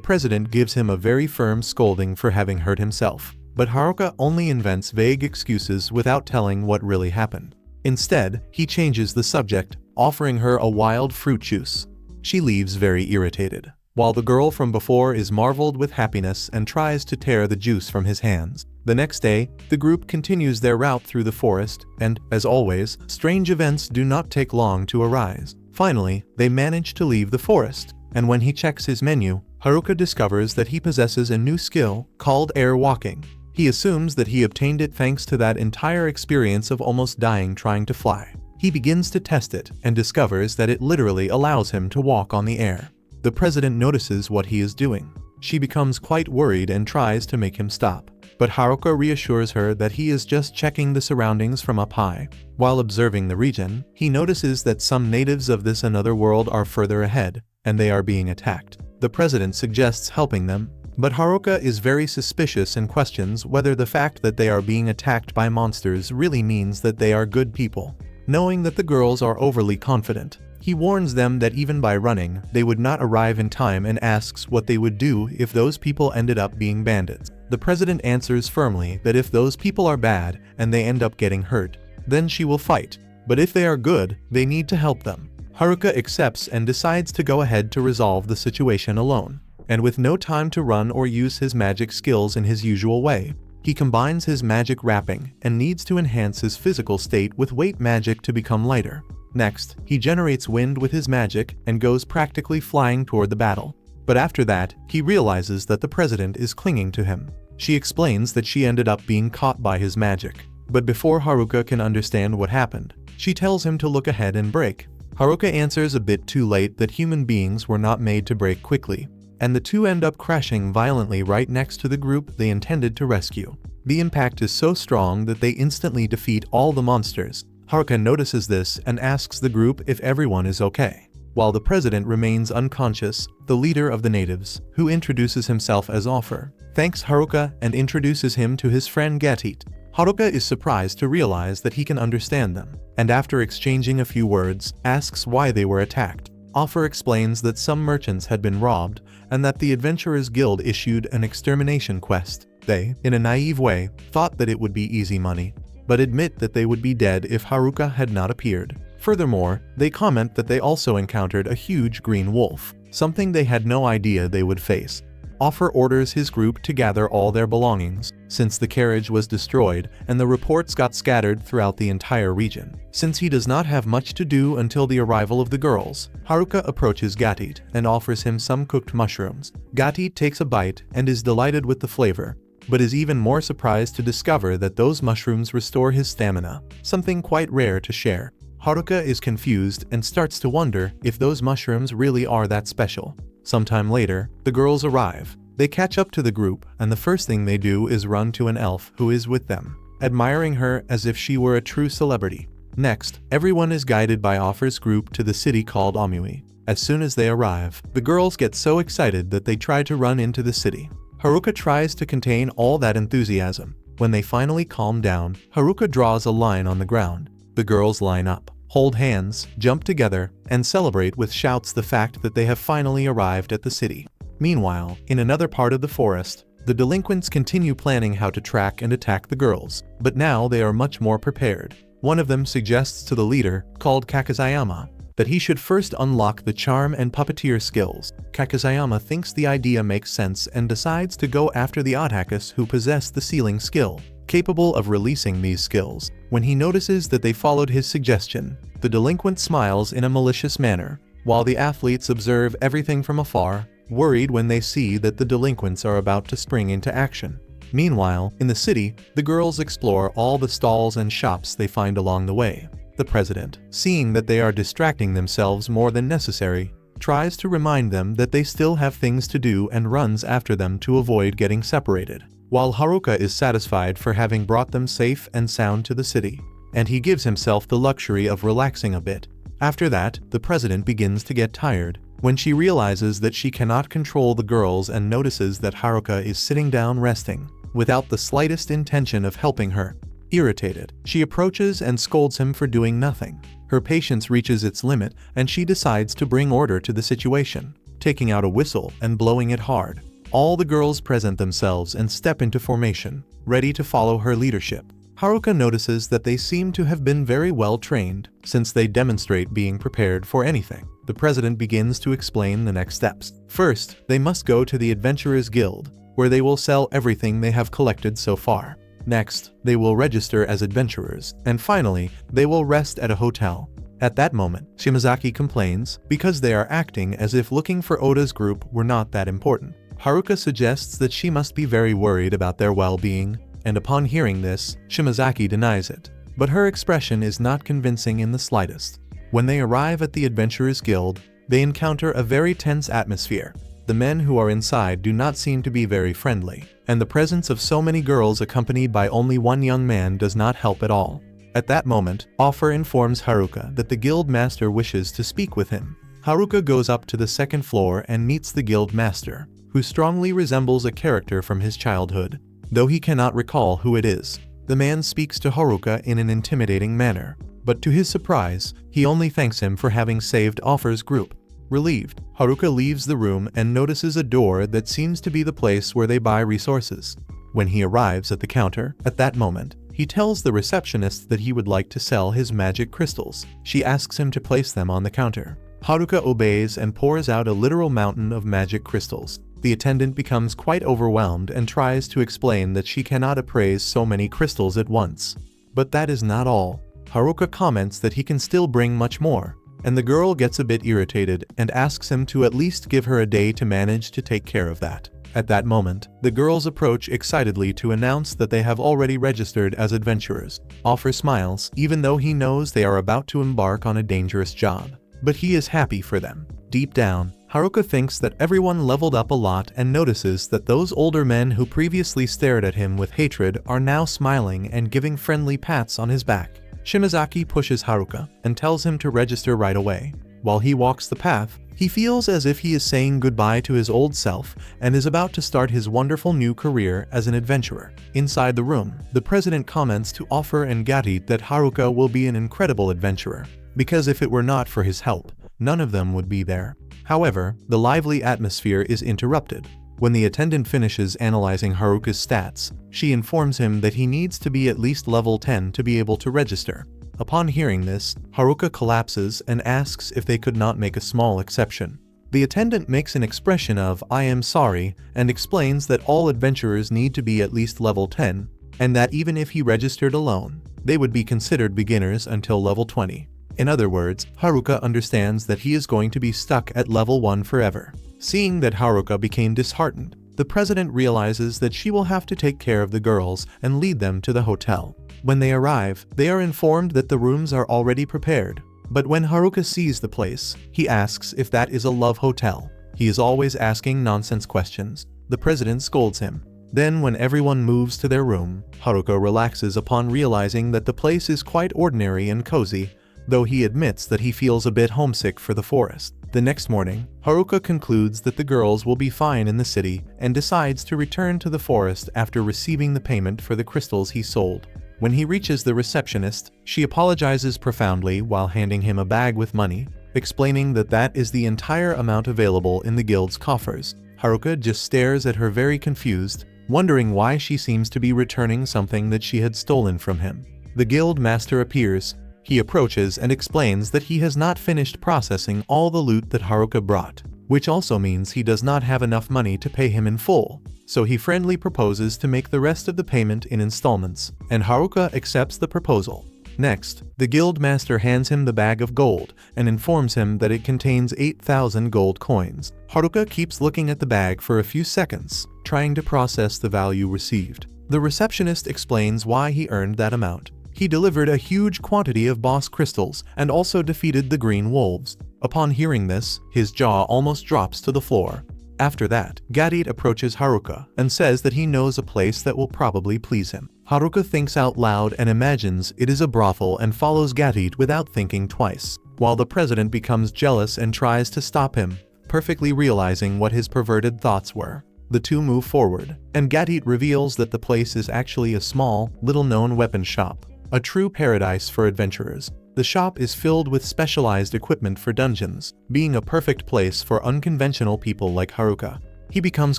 president gives him a very firm scolding for having hurt himself. But Haruka only invents vague excuses without telling what really happened. Instead, he changes the subject, offering her a wild fruit juice. She leaves very irritated, while the girl from before is marveled with happiness and tries to tear the juice from his hands. The next day, the group continues their route through the forest, and, as always, strange events do not take long to arise. Finally, they manage to leave the forest, and when he checks his menu, Haruka discovers that he possesses a new skill called air walking. He assumes that he obtained it thanks to that entire experience of almost dying trying to fly. He begins to test it and discovers that it literally allows him to walk on the air. The president notices what he is doing. She becomes quite worried and tries to make him stop. But Haruka reassures her that he is just checking the surroundings from up high. While observing the region, he notices that some natives of this another world are further ahead, and they are being attacked. The president suggests helping them, but Haruka is very suspicious and questions whether the fact that they are being attacked by monsters really means that they are good people. Knowing that the girls are overly confident, he warns them that even by running, they would not arrive in time and asks what they would do if those people ended up being bandits. The president answers firmly that if those people are bad and they end up getting hurt, then she will fight. But if they are good, they need to help them. Haruka accepts and decides to go ahead to resolve the situation alone. And with no time to run or use his magic skills in his usual way, he combines his magic wrapping and needs to enhance his physical state with weight magic to become lighter. Next, he generates wind with his magic and goes practically flying toward the battle. But after that, he realizes that the president is clinging to him. She explains that she ended up being caught by his magic. But before Haruka can understand what happened, she tells him to look ahead and brake. Haruka answers a bit too late that human beings were not made to brake quickly, and the two end up crashing violently right next to the group they intended to rescue. The impact is so strong that they instantly defeat all the monsters. Haruka notices this and asks the group if everyone is okay. While the president remains unconscious, the leader of the natives, who introduces himself as Offer, thanks Haruka and introduces him to his friend Gatit. Haruka is surprised to realize that he can understand them, and after exchanging a few words, asks why they were attacked. Offer explains that some merchants had been robbed and that the Adventurers Guild issued an extermination quest. They, in a naive way, thought that it would be easy money, but admit that they would be dead if Haruka had not appeared. Furthermore, they comment that they also encountered a huge green wolf, something they had no idea they would face. Offer orders his group to gather all their belongings, since the carriage was destroyed and the reports got scattered throughout the entire region. Since he does not have much to do until the arrival of the girls, Haruka approaches Gatit and offers him some cooked mushrooms. Gatit takes a bite and is delighted with the flavor, but is even more surprised to discover that those mushrooms restore his stamina, something quite rare to share. Haruka is confused and starts to wonder if those mushrooms really are that special. Sometime later, the girls arrive. They catch up to the group, and the first thing they do is run to an elf who is with them, admiring her as if she were a true celebrity. Next, everyone is guided by Offer's group to the city called Omui. As soon as they arrive, the girls get so excited that they try to run into the city. Haruka tries to contain all that enthusiasm. When they finally calm down, Haruka draws a line on the ground. The girls line up, hold hands, jump together, and celebrate with shouts the fact that they have finally arrived at the city. Meanwhile, in another part of the forest, the delinquents continue planning how to track and attack the girls, but now they are much more prepared. One of them suggests to the leader, called Kakazayama, that he should first unlock the charm and puppeteer skills. Kakazayama thinks the idea makes sense and decides to go after the otakus who possess the sealing skill, capable of releasing these skills. When he notices that they followed his suggestion, the delinquent smiles in a malicious manner, while the athletes observe everything from afar, worried when they see that the delinquents are about to spring into action. Meanwhile, in the city, the girls explore all the stalls and shops they find along the way. The president, seeing that they are distracting themselves more than necessary, tries to remind them that they still have things to do and runs after them to avoid getting separated. While Haruka is satisfied for having brought them safe and sound to the city, and he gives himself the luxury of relaxing a bit. After that, the president begins to get tired, When she realizes that she cannot control the girls and notices that Haruka is sitting down resting, without the slightest intention of helping her. Irritated, she approaches and scolds him for doing nothing. Her patience reaches its limit and she decides to bring order to the situation, taking out a whistle and blowing it hard. All the girls present themselves and step into formation, ready to follow her leadership. Haruka notices that they seem to have been very well trained, since they demonstrate being prepared for anything. The president begins to explain the next steps. First, they must go to the Adventurers Guild, where they will sell everything they have collected so far. Next, they will register as adventurers, and finally, they will rest at a hotel. At that moment, Shimazaki complains, because they are acting as if looking for Oda's group were not that important. Haruka suggests that she must be very worried about their well-being, and upon hearing this, Shimazaki denies it. But her expression is not convincing in the slightest. When they arrive at the Adventurers Guild, they encounter a very tense atmosphere. The men who are inside do not seem to be very friendly, and the presence of so many girls accompanied by only one young man does not help at all. At that moment, Offer informs Haruka that the guild master wishes to speak with him. Haruka goes up to the second floor and meets the guild master, who strongly resembles a character from his childhood, though he cannot recall who it is. The man speaks to Haruka in an intimidating manner, but to his surprise, he only thanks him for having saved Offer's group. Relieved, Haruka leaves the room and notices a door that seems to be the place where they buy resources. When he arrives at the counter, at that moment, he tells the receptionist that he would like to sell his magic crystals. She asks him to place them on the counter. Haruka obeys and pours out a literal mountain of magic crystals. The attendant becomes quite overwhelmed and tries to explain that she cannot appraise so many crystals at once. But that is not all. Haruka comments that he can still bring much more, and the girl gets a bit irritated and asks him to at least give her a day to manage to take care of that. At that moment, the girls approach excitedly to announce that they have already registered as adventurers. Offer smiles, even though he knows they are about to embark on a dangerous job. But he is happy for them. Deep down, Haruka thinks that everyone leveled up a lot and notices that those older men who previously stared at him with hatred are now smiling and giving friendly pats on his back. Shimazaki pushes Haruka and tells him to register right away. While he walks the path, he feels as if he is saying goodbye to his old self and is about to start his wonderful new career as an adventurer. Inside the room, the president comments to Offer and Gatti that Haruka will be an incredible adventurer, because if it were not for his help, none of them would be there. However, the lively atmosphere is interrupted. When the attendant finishes analyzing Haruka's stats, she informs him that he needs to be at least level 10 to be able to register. Upon hearing this, Haruka collapses and asks if they could not make a small exception. The attendant makes an expression of "I am sorry" and explains that all adventurers need to be at least level 10, and that even if he registered alone, they would be considered beginners until level 20. In other words, Haruka understands that he is going to be stuck at level 1 forever. Seeing that Haruka became disheartened, the president realizes that she will have to take care of the girls and lead them to the hotel. When they arrive, they are informed that the rooms are already prepared. But when Haruka sees the place, he asks if that is a love hotel. He is always asking nonsense questions. The president scolds him. Then when everyone moves to their room, Haruka relaxes upon realizing that the place is quite ordinary and cozy, though he admits that he feels a bit homesick for the forest. The next morning, Haruka concludes that the girls will be fine in the city and decides to return to the forest after receiving the payment for the crystals he sold. When he reaches the receptionist, she apologizes profoundly while handing him a bag with money, explaining that that is the entire amount available in the guild's coffers. Haruka just stares at her very confused, wondering why she seems to be returning something that she had stolen from him. The guild master appears. He approaches and explains that he has not finished processing all the loot that Haruka brought, which also means he does not have enough money to pay him in full, so he friendly proposes to make the rest of the payment in installments, and Haruka accepts the proposal. Next, the guild master hands him the bag of gold and informs him that it contains 8,000 gold coins. Haruka keeps looking at the bag for a few seconds, trying to process the value received. The receptionist explains why he earned that amount. He delivered a huge quantity of boss crystals and also defeated the green wolves. Upon hearing this, his jaw almost drops to the floor. After that, Gatti approaches Haruka and says that he knows a place that will probably please him. Haruka thinks out loud and imagines it is a brothel and follows Gatti without thinking twice. While the president becomes jealous and tries to stop him, perfectly realizing what his perverted thoughts were. The two move forward, and Gatit reveals that the place is actually a small, little-known weapon shop. A true paradise for adventurers. The shop is filled with specialized equipment for dungeons, being a perfect place for unconventional people like Haruka. He becomes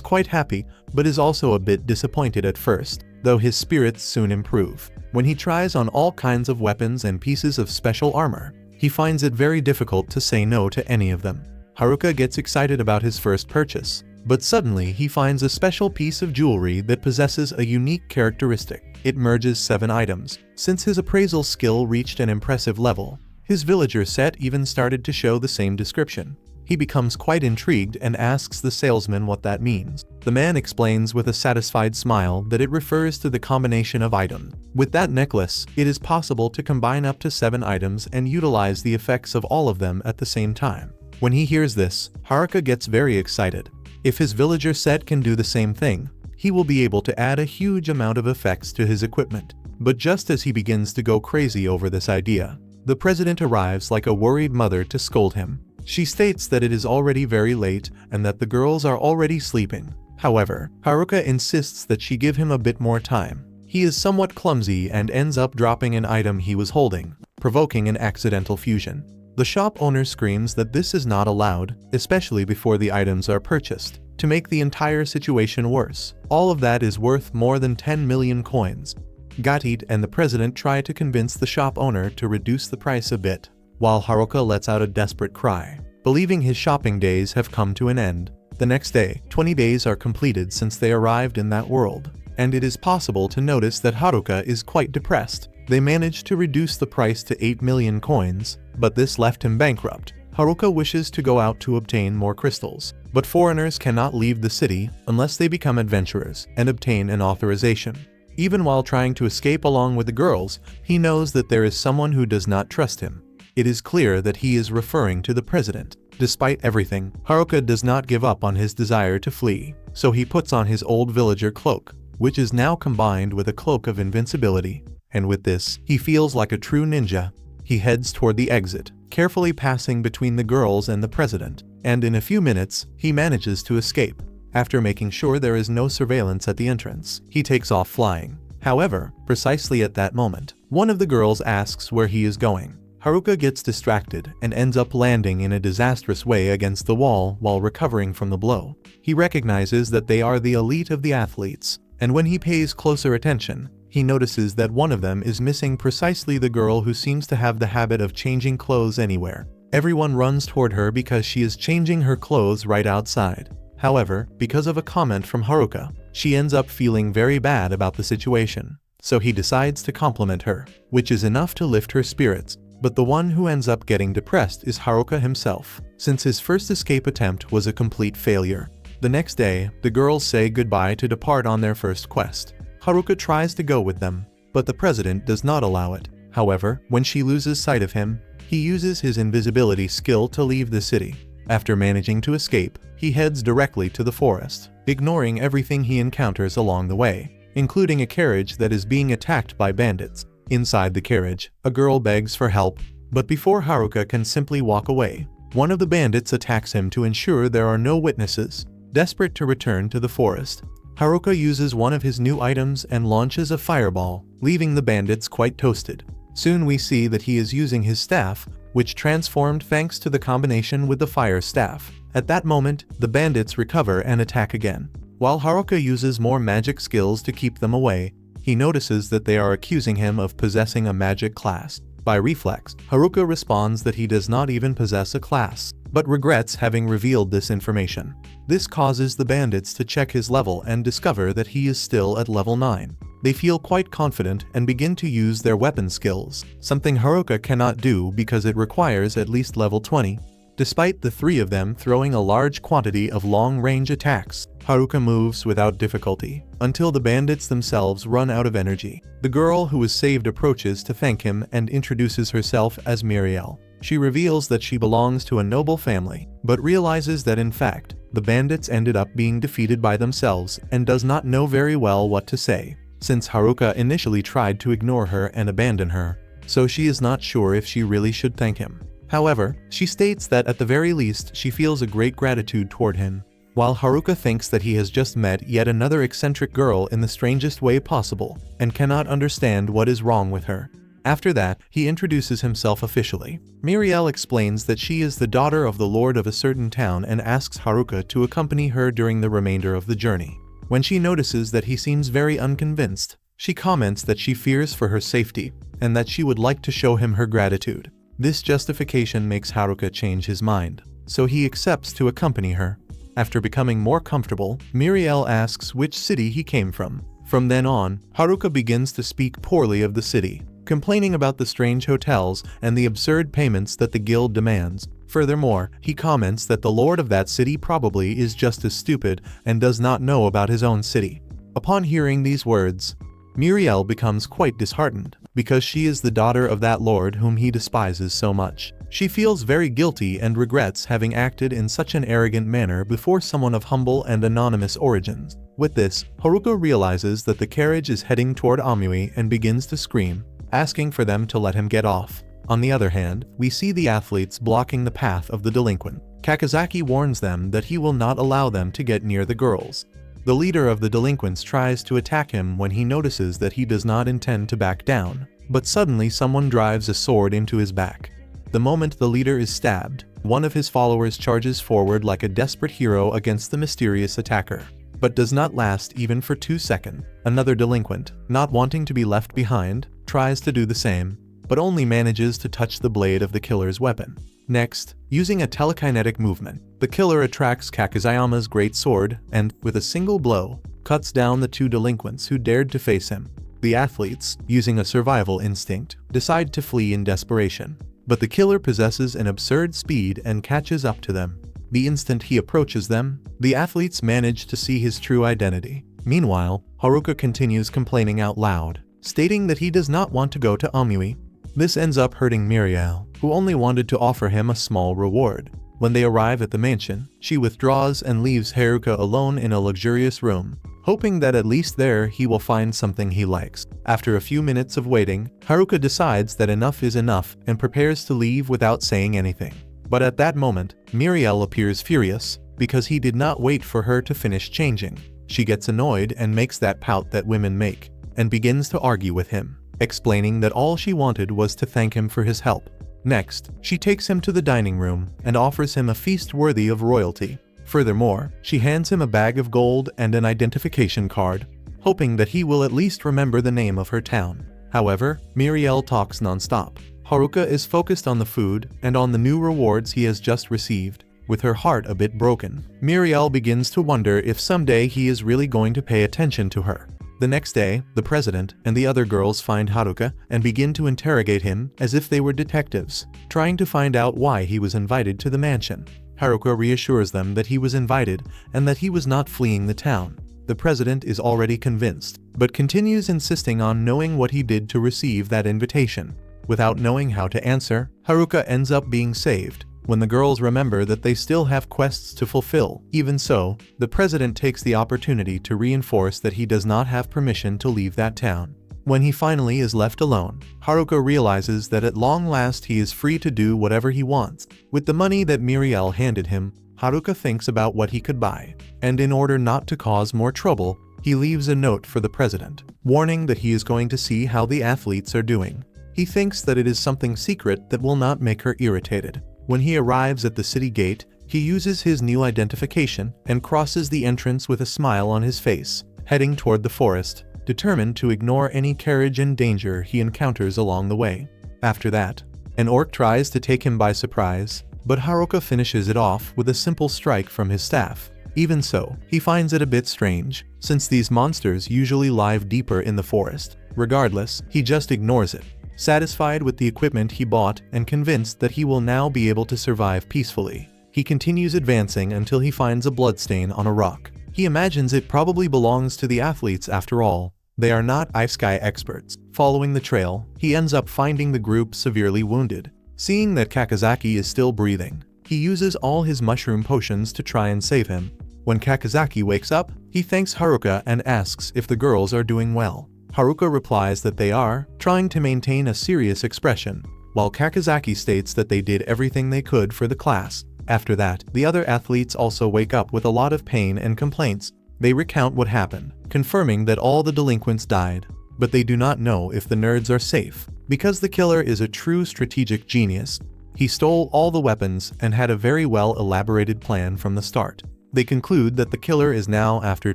quite happy, but is also a bit disappointed at first, though his spirits soon improve. When he tries on all kinds of weapons and pieces of special armor, he finds it very difficult to say no to any of them. Haruka gets excited about his first purchase, but suddenly he finds a special piece of jewelry that possesses a unique characteristic. It merges 7 items. Since his appraisal skill reached an impressive level, his villager set even started to show the same description. He becomes quite intrigued and asks the salesman what that means. The man explains with a satisfied smile that it refers to the combination of items. With that necklace, it is possible to combine up to 7 items and utilize the effects of all of them at the same time. When he hears this, Haruka gets very excited. If his villager set can do the same thing, he will be able to add a huge amount of effects to his equipment. But just as he begins to go crazy over this idea, the president arrives like a worried mother to scold him. She states that it is already very late and that the girls are already sleeping. However, Haruka insists that she give him a bit more time. He is somewhat clumsy and ends up dropping an item he was holding, provoking an accidental fusion. The shop owner screams that this is not allowed, especially before the items are purchased. To make the entire situation worse, all of that is worth more than 10 million coins. Gatit and the president try to convince the shop owner to reduce the price a bit, while Haruka lets out a desperate cry, believing his shopping days have come to an end. The next day, 20 days are completed since they arrived in that world, and it is possible to notice that Haruka is quite depressed. They managed to reduce the price to 8 million coins, but this left him bankrupt. Haruka wishes to go out to obtain more crystals, but foreigners cannot leave the city unless they become adventurers and obtain an authorization. Even while trying to escape along with the girls, he knows that there is someone who does not trust him. It is clear that he is referring to the president. Despite everything, Haruka does not give up on his desire to flee, so he puts on his old villager cloak, which is now combined with a cloak of invincibility. And with this, he feels like a true ninja. He heads toward the exit, carefully passing between the girls and the president, and in a few minutes, he manages to escape. After making sure there is no surveillance at the entrance, he takes off flying. However, precisely at that moment, one of the girls asks where he is going. Haruka gets distracted and ends up landing in a disastrous way against the wall while recovering from the blow. He recognizes that they are the elite of the athletes, and when he pays closer attention, he notices that one of them is missing, precisely the girl who seems to have the habit of changing clothes anywhere. Everyone runs toward her because she is changing her clothes right outside. However, because of a comment from Haruka, she ends up feeling very bad about the situation. So he decides to compliment her, which is enough to lift her spirits. But the one who ends up getting depressed is Haruka himself, since his first escape attempt was a complete failure. The next day, the girls say goodbye to depart on their first quest. Haruka tries to go with them, but the president does not allow it. However, when she loses sight of him, he uses his invisibility skill to leave the city. After managing to escape, he heads directly to the forest, ignoring everything he encounters along the way, including a carriage that is being attacked by bandits. Inside the carriage, a girl begs for help, but before Haruka can simply walk away, one of the bandits attacks him to ensure there are no witnesses. Desperate to return to the forest, Haruka uses one of his new items and launches a fireball, leaving the bandits quite toasted. Soon we see that he is using his staff, which transformed thanks to the combination with the fire staff. At that moment, the bandits recover and attack again. While Haruka uses more magic skills to keep them away, he notices that they are accusing him of possessing a magic class. By reflex, Haruka responds that he does not even possess a class, but regrets having revealed this information. This causes the bandits to check his level and discover that he is still at level 9. They feel quite confident and begin to use their weapon skills, something Haruka cannot do because it requires at least level 20. Despite the three of them throwing a large quantity of long-range attacks, Haruka moves without difficulty, until the bandits themselves run out of energy. The girl who was saved approaches to thank him and introduces herself as Muriel. She reveals that she belongs to a noble family, but realizes that in fact, the bandits ended up being defeated by themselves and does not know very well what to say, since Haruka initially tried to ignore her and abandon her, so she is not sure if she really should thank him. However, she states that at the very least she feels a great gratitude toward him, while Haruka thinks that he has just met yet another eccentric girl in the strangest way possible, and cannot understand what is wrong with her. After that, he introduces himself officially. Muriel explains that she is the daughter of the lord of a certain town and asks Haruka to accompany her during the remainder of the journey. When she notices that he seems very unconvinced, she comments that she fears for her safety, and that she would like to show him her gratitude. This justification makes Haruka change his mind, so he accepts to accompany her. After becoming more comfortable, Muriel asks which city he came from. From then on, Haruka begins to speak poorly of the city, complaining about the strange hotels and the absurd payments that the guild demands. Furthermore, he comments that the lord of that city probably is just as stupid and does not know about his own city. Upon hearing these words, Muriel becomes quite disheartened, because she is the daughter of that lord whom he despises so much. She feels very guilty and regrets having acted in such an arrogant manner before someone of humble and anonymous origins. With this, Haruka realizes that the carriage is heading toward Amui and begins to scream, asking for them to let him get off. On the other hand, we see the athletes blocking the path of the delinquent. Kakizaki warns them that he will not allow them to get near the girls. The leader of the delinquents tries to attack him when he notices that he does not intend to back down, but suddenly someone drives a sword into his back. The moment the leader is stabbed, one of his followers charges forward like a desperate hero against the mysterious attacker, but does not last even for 2 seconds. Another delinquent, not wanting to be left behind, tries to do the same, but only manages to touch the blade of the killer's weapon. Next, using a telekinetic movement, the killer attracts Kakizayama's great sword and, with a single blow, cuts down the 2 delinquents who dared to face him. The athletes, using a survival instinct, decide to flee in desperation, but the killer possesses an absurd speed and catches up to them. The instant he approaches them, the athletes manage to see his true identity. Meanwhile, Haruka continues complaining out loud, stating that he does not want to go to Amui. This ends up hurting Muriel, who only wanted to offer him a small reward. When they arrive at the mansion, she withdraws and leaves Haruka alone in a luxurious room, hoping that at least there he will find something he likes. After a few minutes of waiting, Haruka decides that enough is enough and prepares to leave without saying anything. But at that moment, Muriel appears furious, because he did not wait for her to finish changing. She gets annoyed and makes that pout that women make, and begins to argue with him, explaining that all she wanted was to thank him for his help. Next, she takes him to the dining room and offers him a feast worthy of royalty. Furthermore, she hands him a bag of gold and an identification card, hoping that he will at least remember the name of her town. However, Muriel talks non-stop. Haruka is focused on the food and on the new rewards he has just received. With her heart a bit broken, Muriel begins to wonder if someday he is really going to pay attention to her. The next day, the president and the other girls find Haruka and begin to interrogate him as if they were detectives, trying to find out why he was invited to the mansion. Haruka reassures them that he was invited and that he was not fleeing the town. The president is already convinced, but continues insisting on knowing what he did to receive that invitation. Without knowing how to answer, Haruka ends up being saved when the girls remember that they still have quests to fulfill. Even so, the president takes the opportunity to reinforce that he does not have permission to leave that town. When he finally is left alone, Haruka realizes that at long last he is free to do whatever he wants. With the money that Muriel handed him, Haruka thinks about what he could buy, and in order not to cause more trouble, he leaves a note for the president, warning that he is going to see how the athletes are doing. He thinks that it is something secret that will not make her irritated. When he arrives at the city gate, he uses his new identification and crosses the entrance with a smile on his face, heading toward the forest, determined to ignore any carriage and danger he encounters along the way. After that, an orc tries to take him by surprise, but Haruka finishes it off with a simple strike from his staff. Even so, he finds it a bit strange, since these monsters usually live deeper in the forest. Regardless, he just ignores it, satisfied with the equipment he bought and convinced that he will now be able to survive peacefully. He continues advancing until he finds a bloodstain on a rock. He imagines it probably belongs to the athletes after all. They are not ice sky experts. Following the trail, he ends up finding the group severely wounded. Seeing that Kakizaki is still breathing, he uses all his mushroom potions to try and save him. When Kakizaki wakes up, he thanks Haruka and asks if the girls are doing well. Haruka replies that they are, trying to maintain a serious expression. while Kakizaki states that they did everything they could for the class. After that, the other athletes also wake up with a lot of pain and complaints. They recount what happened, confirming that all the delinquents died. But they do not know if the nerds are safe, because the killer is a true strategic genius. He stole all the weapons and had a very well elaborated plan from the start. They conclude that the killer is now after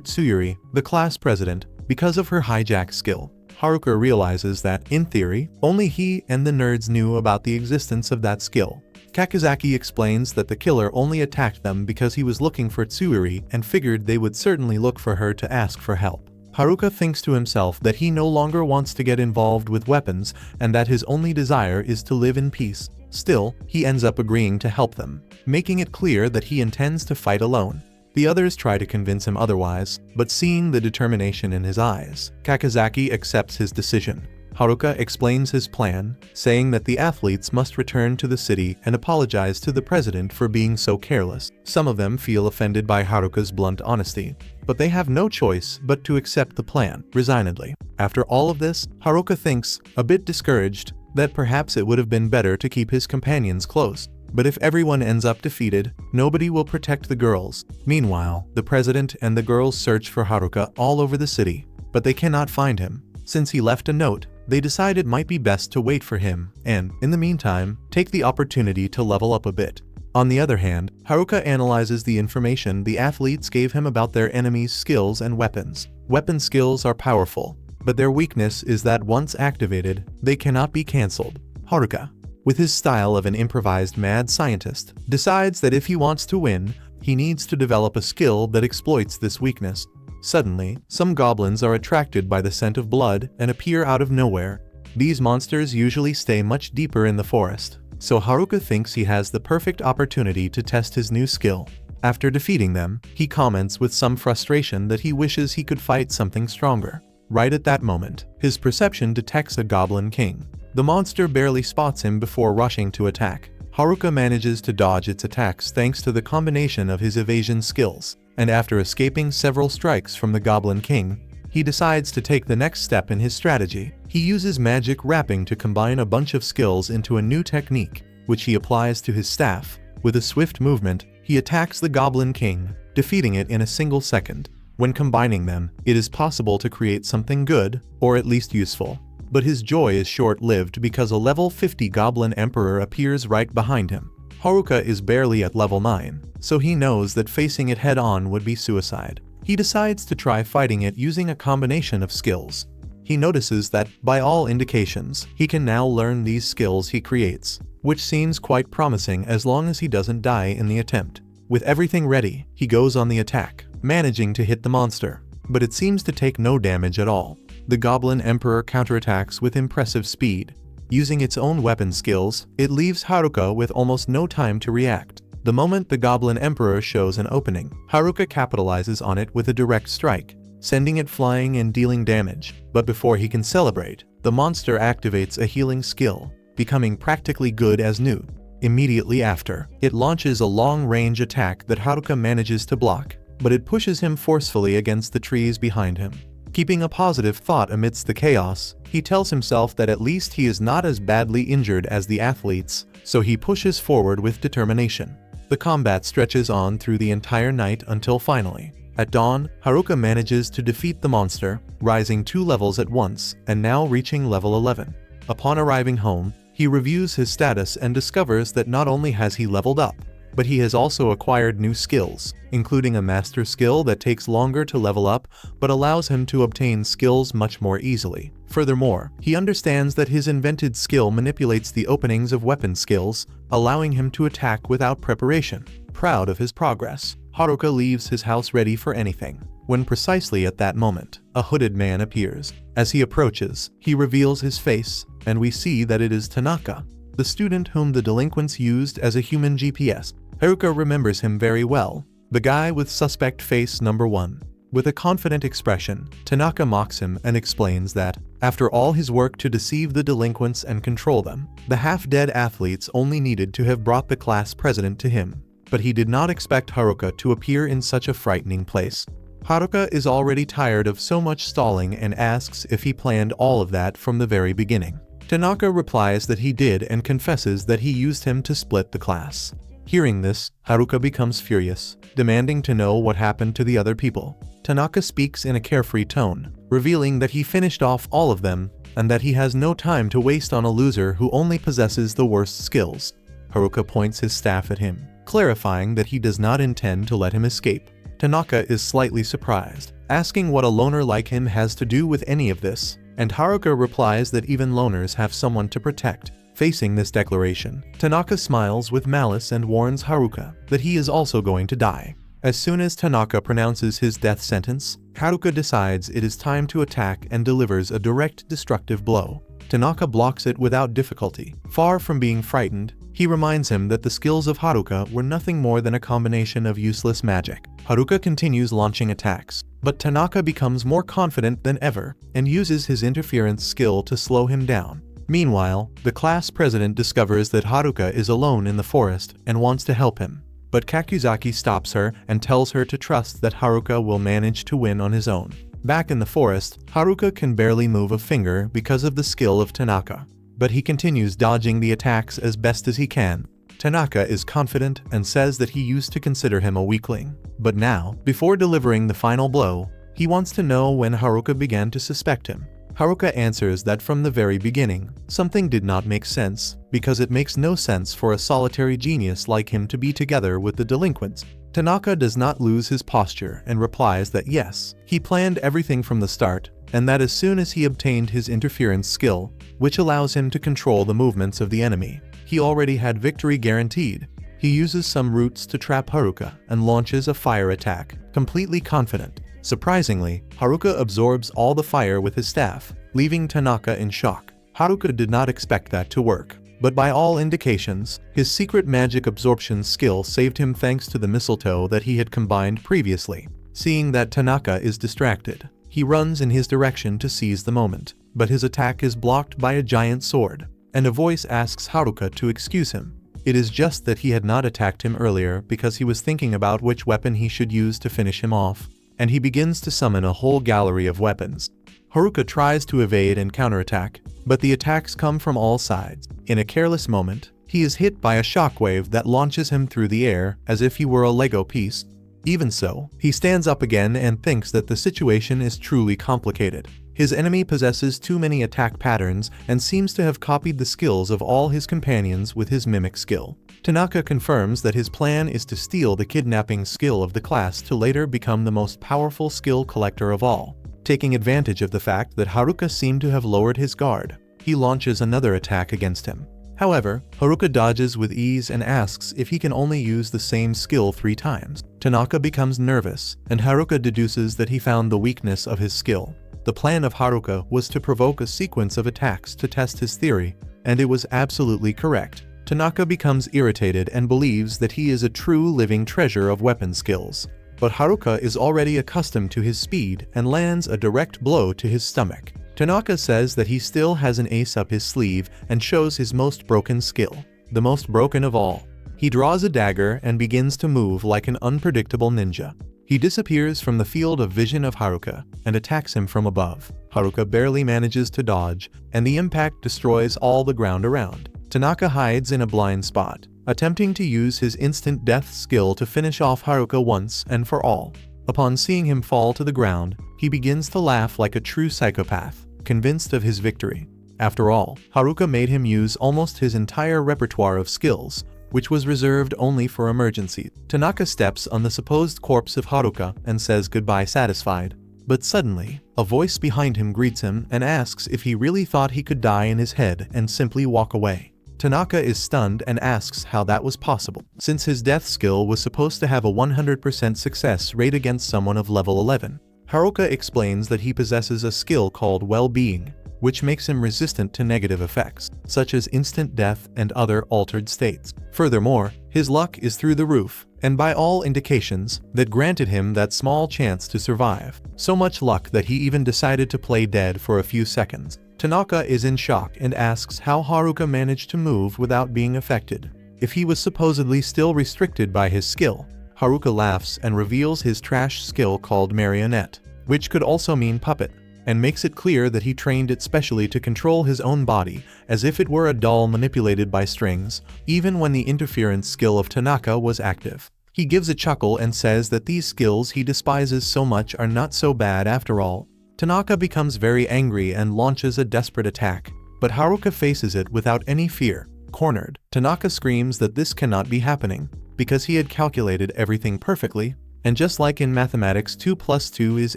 Tsuyuri, the class president, because of her hijack skill. Haruka realizes that, in theory, only he and the nerds knew about the existence of that skill. Kakizaki explains that the killer only attacked them because he was looking for Tsuyuri and figured they would certainly look for her to ask for help. Haruka thinks to himself that he no longer wants to get involved with weapons and that his only desire is to live in peace. Still, he ends up agreeing to help them, making it clear that he intends to fight alone. The others try to convince him otherwise, but seeing the determination in his eyes, Kakizaki accepts his decision. Haruka explains his plan, saying that the athletes must return to the city and apologize to the president for being so careless. Some of them feel offended by Haruka's blunt honesty, but they have no choice but to accept the plan, resignedly. After all of this, Haruka thinks, a bit discouraged, that perhaps it would have been better to keep his companions close. But if everyone ends up defeated, nobody will protect the girls. Meanwhile, the president and the girls search for Haruka all over the city, but they cannot find him. Since he left a note, they decide it might be best to wait for him and, in the meantime, take the opportunity to level up a bit. On the other hand, Haruka analyzes the information the athletes gave him about their enemies' skills and weapons. Weapon skills are powerful, but their weakness is that once activated, they cannot be cancelled. Haruka, with his style of an improvised mad scientist, decides that if he wants to win, he needs to develop a skill that exploits this weakness. Suddenly, some goblins are attracted by the scent of blood and appear out of nowhere. These monsters usually stay much deeper in the forest, so Haruka thinks he has the perfect opportunity to test his new skill. After defeating them, he comments with some frustration that he wishes he could fight something stronger. Right at that moment, his perception detects a goblin king. The monster barely spots him before rushing to attack. Haruka manages to dodge its attacks thanks to the combination of his evasion skills, and after escaping several strikes from the Goblin King, he decides to take the next step in his strategy. He uses magic wrapping to combine a bunch of skills into a new technique, which he applies to his staff. With a swift movement, he attacks the Goblin King, defeating it in a single second. When combining them, it is possible to create something good, or at least useful. But his joy is short-lived because a level 50 Goblin Emperor appears right behind him. Haruka is barely at level 9, so he knows that facing it head-on would be suicide. He decides to try fighting it using a combination of skills. He notices that, by all indications, he can now learn these skills he creates, which seems quite promising as long as he doesn't die in the attempt. With everything ready, he goes on the attack, managing to hit the monster, but it seems to take no damage at all. The Goblin Emperor counterattacks with impressive speed. Using its own weapon skills, it leaves Haruka with almost no time to react. The moment the Goblin Emperor shows an opening, Haruka capitalizes on it with a direct strike, sending it flying and dealing damage. But before he can celebrate, the monster activates a healing skill, becoming practically good as new. Immediately after, it launches a long-range attack that Haruka manages to block, but it pushes him forcefully against the trees behind him. Keeping a positive thought amidst the chaos, he tells himself that at least he is not as badly injured as the athletes, so he pushes forward with determination. The combat stretches on through the entire night until finally, at dawn, Haruka manages to defeat the monster, rising 2 levels at once and now reaching level 11. Upon arriving home, he reviews his status and discovers that not only has he leveled up, but he has also acquired new skills, including a master skill that takes longer to level up but allows him to obtain skills much more easily. Furthermore, he understands that his invented skill manipulates the openings of weapon skills, allowing him to attack without preparation. Proud of his progress, Haruka leaves his house ready for anything. When precisely at that moment, a hooded man appears. As he approaches, he reveals his face, and we see that it is Tanaka, the student whom the delinquents used as a human GPS. Haruka remembers him very well, the guy with suspect face number 1. With a confident expression, Tanaka mocks him and explains that, after all his work to deceive the delinquents and control them, the half-dead athletes only needed to have brought the class president to him. But he did not expect Haruka to appear in such a frightening place. Haruka is already tired of so much stalling and asks if he planned all of that from the very beginning. Tanaka replies that he did and confesses that he used him to split the class. Hearing this, Haruka becomes furious, demanding to know what happened to the other people. Tanaka speaks in a carefree tone, revealing that he finished off all of them, and that he has no time to waste on a loser who only possesses the worst skills. Haruka points his staff at him, clarifying that he does not intend to let him escape. Tanaka is slightly surprised, asking what a loner like him has to do with any of this, and Haruka replies that even loners have someone to protect. Facing this declaration, Tanaka smiles with malice and warns Haruka that he is also going to die. As soon as Tanaka pronounces his death sentence, Haruka decides it is time to attack and delivers a direct destructive blow. Tanaka blocks it without difficulty. Far from being frightened, he reminds him that the skills of Haruka were nothing more than a combination of useless magic. Haruka continues launching attacks, but Tanaka becomes more confident than ever and uses his interference skill to slow him down. Meanwhile, the class president discovers that Haruka is alone in the forest and wants to help him. But Kakuzaki stops her and tells her to trust that Haruka will manage to win on his own. Back in the forest, Haruka can barely move a finger because of the skill of Tanaka, but he continues dodging the attacks as best as he can. Tanaka is confident and says that he used to consider him a weakling, but now, before delivering the final blow, he wants to know when Haruka began to suspect him. Haruka answers that from the very beginning, something did not make sense, because it makes no sense for a solitary genius like him to be together with the delinquents. Tanaka does not lose his posture and replies that yes, he planned everything from the start, and that as soon as he obtained his interference skill, which allows him to control the movements of the enemy, he already had victory guaranteed. He uses some roots to trap Haruka and launches a fire attack, completely confident. Surprisingly, Haruka absorbs all the fire with his staff, leaving Tanaka in shock. Haruka did not expect that to work, but by all indications, his secret magic absorption skill saved him thanks to the mistletoe that he had combined previously. Seeing that Tanaka is distracted, he runs in his direction to seize the moment, but his attack is blocked by a giant sword, and a voice asks Haruka to excuse him. It is just that he had not attacked him earlier because he was thinking about which weapon he should use to finish him off, and he begins to summon a whole gallery of weapons. Haruka tries to evade and counterattack, but the attacks come from all sides. In a careless moment, he is hit by a shockwave that launches him through the air as if he were a Lego piece. Even so, he stands up again and thinks that the situation is truly complicated. His enemy possesses too many attack patterns and seems to have copied the skills of all his companions with his mimic skill. Tanaka confirms that his plan is to steal the kidnapping skill of the class to later become the most powerful skill collector of all. Taking advantage of the fact that Haruka seemed to have lowered his guard, he launches another attack against him. However, Haruka dodges with ease and asks if he can only use the same skill 3 times. Tanaka becomes nervous, and Haruka deduces that he found the weakness of his skill. The plan of Haruka was to provoke a sequence of attacks to test his theory, and it was absolutely correct. Tanaka becomes irritated and believes that he is a true living treasure of weapon skills. But Haruka is already accustomed to his speed and lands a direct blow to his stomach. Tanaka says that he still has an ace up his sleeve and shows his most broken skill, the most broken of all. He draws a dagger and begins to move like an unpredictable ninja. He disappears from the field of vision of Haruka and attacks him from above. Haruka barely manages to dodge, and the impact destroys all the ground around. Tanaka hides in a blind spot, attempting to use his instant death skill to finish off Haruka once and for all. Upon seeing him fall to the ground, he begins to laugh like a true psychopath, convinced of his victory. After all, Haruka made him use almost his entire repertoire of skills, which was reserved only for emergencies. Tanaka steps on the supposed corpse of Haruka and says goodbye satisfied. But suddenly, a voice behind him greets him and asks if he really thought he could die in his head and simply walk away. Tanaka is stunned and asks how that was possible, since his death skill was supposed to have a 100% success rate against someone of level 11. Haruka explains that he possesses a skill called well-being, which makes him resistant to negative effects, such as instant death and other altered states. Furthermore, his luck is through the roof, and by all indications, that granted him that small chance to survive. So much luck that he even decided to play dead for a few seconds. Tanaka is in shock and asks how Haruka managed to move without being affected, if he was supposedly still restricted by his skill. Haruka laughs and reveals his trash skill called marionette, which could also mean puppet. and makes it clear that he trained it specially to control his own body, as if it were a doll manipulated by strings, even when the interference skill of Tanaka was active. He gives a chuckle and says that these skills he despises so much are not so bad after all. Tanaka becomes very angry and launches a desperate attack, but Haruka faces it without any fear. Cornered, Tanaka screams that this cannot be happening, because he had calculated everything perfectly, and just like in mathematics 2 plus 2 is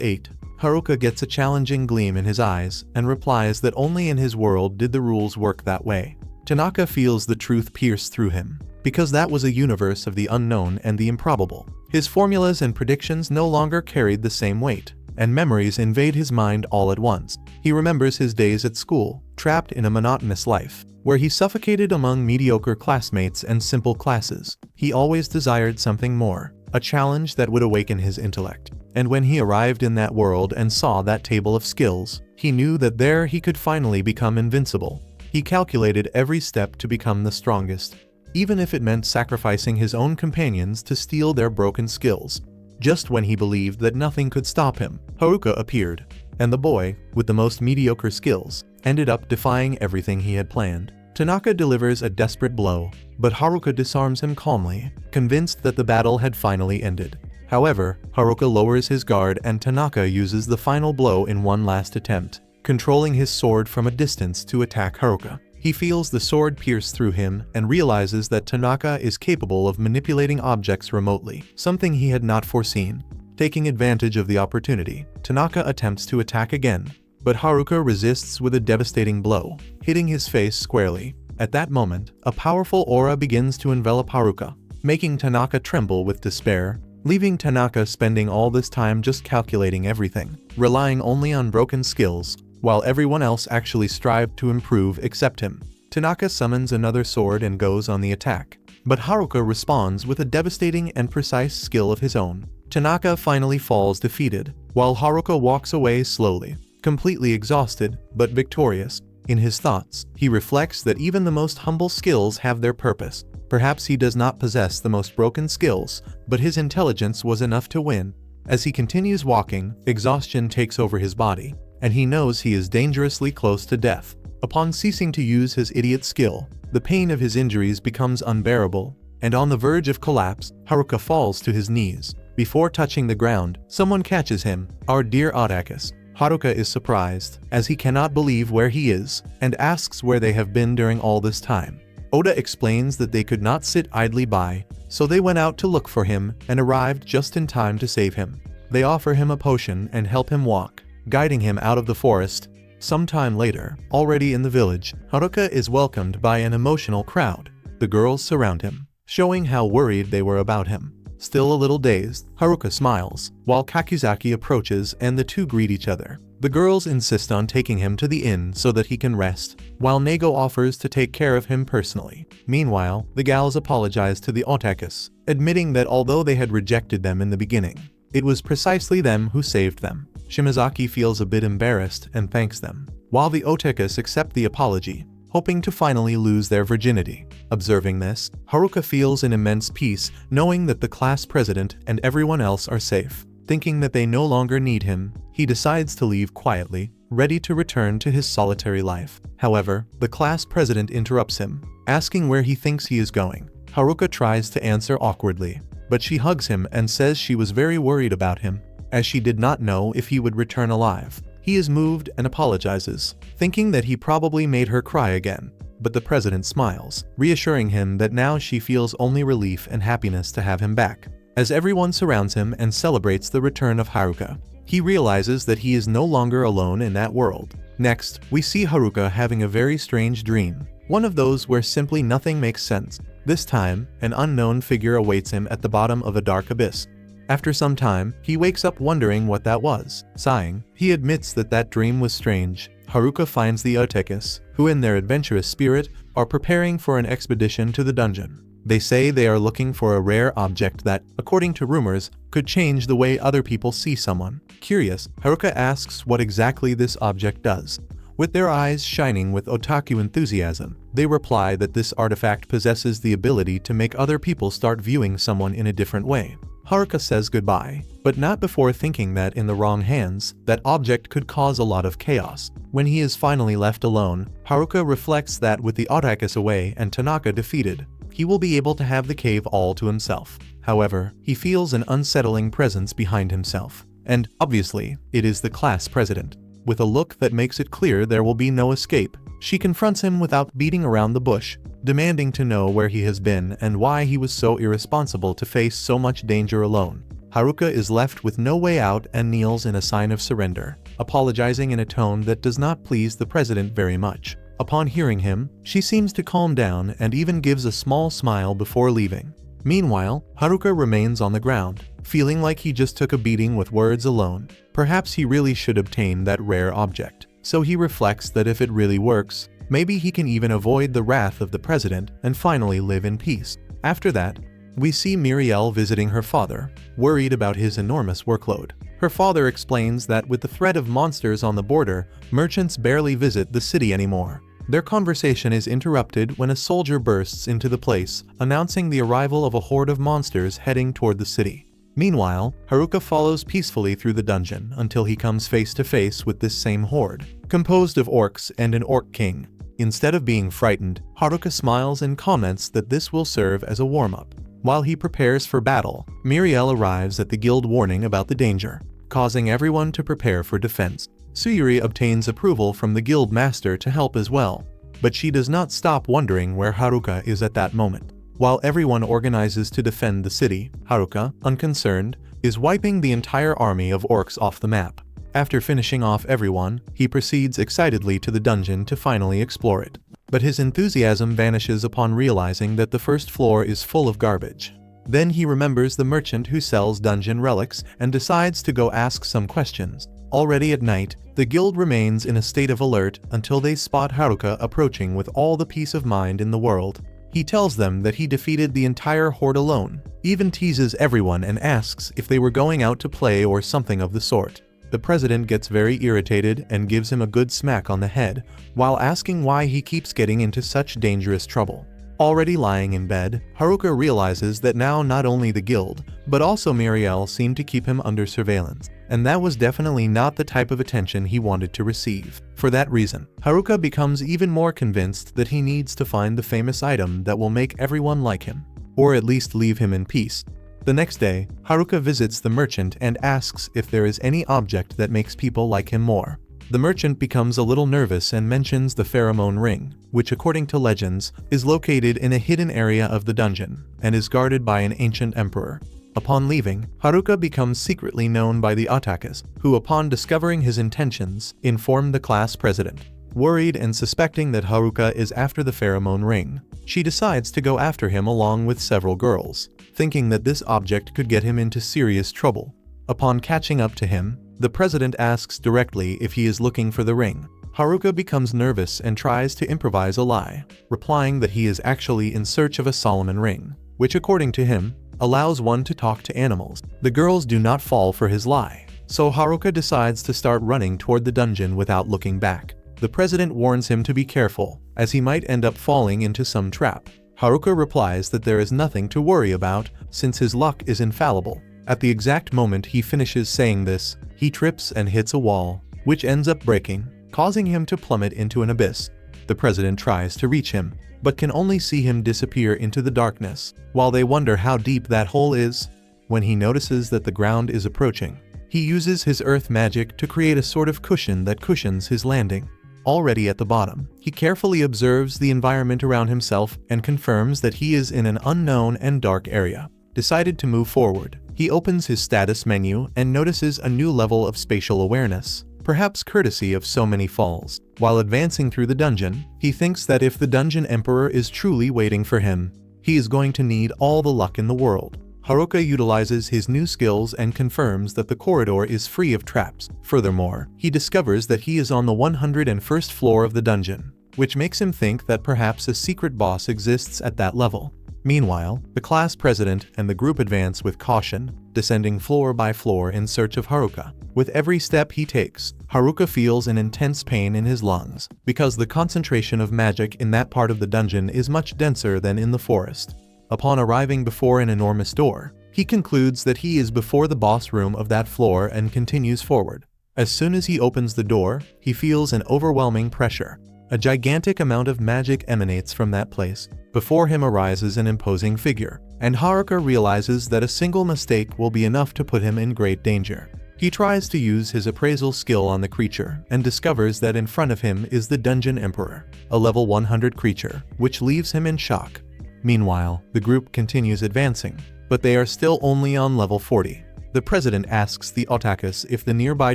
8. Haruka gets a challenging gleam in his eyes and replies that only in his world did the rules work that way. Tanaka feels the truth pierce through him, because that was a universe of the unknown and the improbable. His formulas and predictions no longer carried the same weight, and memories invade his mind all at once. He remembers his days at school, trapped in a monotonous life, where he suffocated among mediocre classmates and simple classes. He always desired something more, a challenge that would awaken his intellect. And when he arrived in that world and saw that table of skills, he knew that there he could finally become invincible. He calculated every step to become the strongest, even if it meant sacrificing his own companions to steal their broken skills. Just when he believed that nothing could stop him, Haruka appeared, and the boy, with the most mediocre skills, ended up defying everything he had planned. Tanaka delivers a desperate blow, but Haruka disarms him calmly, convinced that the battle had finally ended. However, Haruka lowers his guard and Tanaka uses the final blow in one last attempt, controlling his sword from a distance to attack Haruka. He feels the sword pierce through him and realizes that Tanaka is capable of manipulating objects remotely, something he had not foreseen. Taking advantage of the opportunity, Tanaka attempts to attack again, but Haruka resists with a devastating blow, hitting his face squarely. At that moment, a powerful aura begins to envelop Haruka, making Tanaka tremble with despair, leaving Tanaka spending all this time just calculating everything, relying only on broken skills, while everyone else actually strived to improve except him. Tanaka summons another sword and goes on the attack, but Haruka responds with a devastating and precise skill of his own. Tanaka finally falls defeated, while Haruka walks away slowly, completely exhausted, but victorious. In his thoughts, he reflects that even the most humble skills have their purpose. Perhaps he does not possess the most broken skills, but his intelligence was enough to win. As he continues walking, exhaustion takes over his body, and he knows he is dangerously close to death. Upon ceasing to use his idiot skill, the pain of his injuries becomes unbearable, and on the verge of collapse, Haruka falls to his knees. Before touching the ground, someone catches him, our dear Otakis. Haruka is surprised, as he cannot believe where he is, and asks where they have been during all this time. Oda explains that they could not sit idly by, so they went out to look for him and arrived just in time to save him. They offer him a potion and help him walk, guiding him out of the forest. Sometime later, already in the village, Haruka is welcomed by an emotional crowd. The girls surround him, showing how worried they were about him. Still a little dazed, Haruka smiles, while Kakizaki approaches and the two greet each other. The girls insist on taking him to the inn so that he can rest, while Nego offers to take care of him personally. Meanwhile, the gals apologize to the Otakis, admitting that although they had rejected them in the beginning, it was precisely them who saved them. Shimazaki feels a bit embarrassed and thanks them, while the Otakis accept the apology, hoping to finally lose their virginity. Observing this, Haruka feels an immense peace knowing that the class president and everyone else are safe. Thinking that they no longer need him, he decides to leave quietly, ready to return to his solitary life. However, the class president interrupts him, asking where he thinks he is going. Haruka tries to answer awkwardly, but she hugs him and says she was very worried about him, as she did not know if he would return alive. He is moved and apologizes, thinking that he probably made her cry again. But the president smiles, reassuring him that now she feels only relief and happiness to have him back. As everyone surrounds him and celebrates the return of Haruka, he realizes that he is no longer alone in that world. Next, we see Haruka having a very strange dream, one of those where simply nothing makes sense. This time, an unknown figure awaits him at the bottom of a dark abyss. After some time, he wakes up wondering what that was. Sighing, he admits that that dream was strange. Haruka finds the Otakis, who in their adventurous spirit, are preparing for an expedition to the dungeon. They say they are looking for a rare object that, according to rumors, could change the way other people see someone. Curious, Haruka asks what exactly this object does. With their eyes shining with otaku enthusiasm, they reply that this artifact possesses the ability to make other people start viewing someone in a different way. Haruka says goodbye, but not before thinking that in the wrong hands, that object could cause a lot of chaos. When he is finally left alone, Haruka reflects that with the otakus away and Tanaka defeated, he will be able to have the cave all to himself. However, he feels an unsettling presence behind himself. And, obviously, it is the class president. With a look that makes it clear there will be no escape, she confronts him without beating around the bush, demanding to know where he has been and why he was so irresponsible to face so much danger alone. Haruka is left with no way out and kneels in a sign of surrender, apologizing in a tone that does not please the president very much. Upon hearing him, she seems to calm down and even gives a small smile before leaving. Meanwhile, Haruka remains on the ground, feeling like he just took a beating with words alone. Perhaps he really should obtain that rare object. So he reflects that if it really works, maybe he can even avoid the wrath of the president and finally live in peace. After that, we see Muriel visiting her father, worried about his enormous workload. Her father explains that with the threat of monsters on the border, merchants barely visit the city anymore. Their conversation is interrupted when a soldier bursts into the place, announcing the arrival of a horde of monsters heading toward the city. Meanwhile, Haruka follows peacefully through the dungeon until he comes face to face with this same horde, composed of orcs and an orc king. Instead of being frightened, Haruka smiles and comments that this will serve as a warm-up. While he prepares for battle, Muriel arrives at the guild warning about the danger, causing everyone to prepare for defense. Suyuri obtains approval from the guild master to help as well, but she does not stop wondering where Haruka is at that moment. While everyone organizes to defend the city, Haruka, unconcerned, is wiping the entire army of orcs off the map. After finishing off everyone, he proceeds excitedly to the dungeon to finally explore it. But his enthusiasm vanishes upon realizing that the first floor is full of garbage. Then he remembers the merchant who sells dungeon relics and decides to go ask some questions. Already at night, the guild remains in a state of alert until they spot Haruka approaching with all the peace of mind in the world. He tells them that he defeated the entire horde alone, even teases everyone and asks if they were going out to play or something of the sort. The president gets very irritated and gives him a good smack on the head, while asking why he keeps getting into such dangerous trouble. Already lying in bed, Haruka realizes that now not only the guild, but also Muriel seem to keep him under surveillance, and that was definitely not the type of attention he wanted to receive. For that reason, Haruka becomes even more convinced that he needs to find the famous item that will make everyone like him, or at least leave him in peace. The next day, Haruka visits the merchant and asks if there is any object that makes people like him more. The merchant becomes a little nervous and mentions the pheromone ring, which according to legends, is located in a hidden area of the dungeon, and is guarded by an ancient emperor. Upon leaving, Haruka becomes secretly known by the otakus, who upon discovering his intentions, inform the class president. Worried and suspecting that Haruka is after the pheromone ring, she decides to go after him along with several girls, thinking that this object could get him into serious trouble. Upon catching up to him, the president asks directly if he is looking for the ring. Haruka becomes nervous and tries to improvise a lie, replying that he is actually in search of a Solomon ring, which according to him, allows one to talk to animals. The girls do not fall for his lie, so Haruka decides to start running toward the dungeon without looking back. The president warns him to be careful, as he might end up falling into some trap. Haruka replies that there is nothing to worry about, since his luck is infallible. At the exact moment he finishes saying this, he trips and hits a wall, which ends up breaking, causing him to plummet into an abyss. The president tries to reach him, but can only see him disappear into the darkness. While they wonder how deep that hole is, when he notices that the ground is approaching, he uses his earth magic to create a sort of cushion that cushions his landing. Already at the bottom, he carefully observes the environment around himself and confirms that he is in an unknown and dark area. Decided to move forward, he opens his status menu and notices a new level of spatial awareness, perhaps courtesy of so many falls. While advancing through the dungeon, he thinks that if the dungeon emperor is truly waiting for him, he is going to need all the luck in the world. Haruka utilizes his new skills and confirms that the corridor is free of traps. Furthermore, he discovers that he is on the 101st floor of the dungeon, which makes him think that perhaps a secret boss exists at that level. Meanwhile, the class president and the group advance with caution, descending floor by floor in search of Haruka. With every step he takes, Haruka feels an intense pain in his lungs, because the concentration of magic in that part of the dungeon is much denser than in the forest. Upon arriving before an enormous door, He concludes that he is before the boss room of that floor and continues forward. As soon as he opens the door, he feels an overwhelming pressure. A gigantic amount of magic emanates from that place. Before him arises an imposing figure, and Haruka realizes that a single mistake will be enough to put him in great danger. He tries to use his appraisal skill on the creature and discovers that in front of him is the Dungeon Emperor, a level 100 creature, which leaves him in shock. Meanwhile, the group continues advancing, but they are still only on level 40. The president asks the otakus if the nearby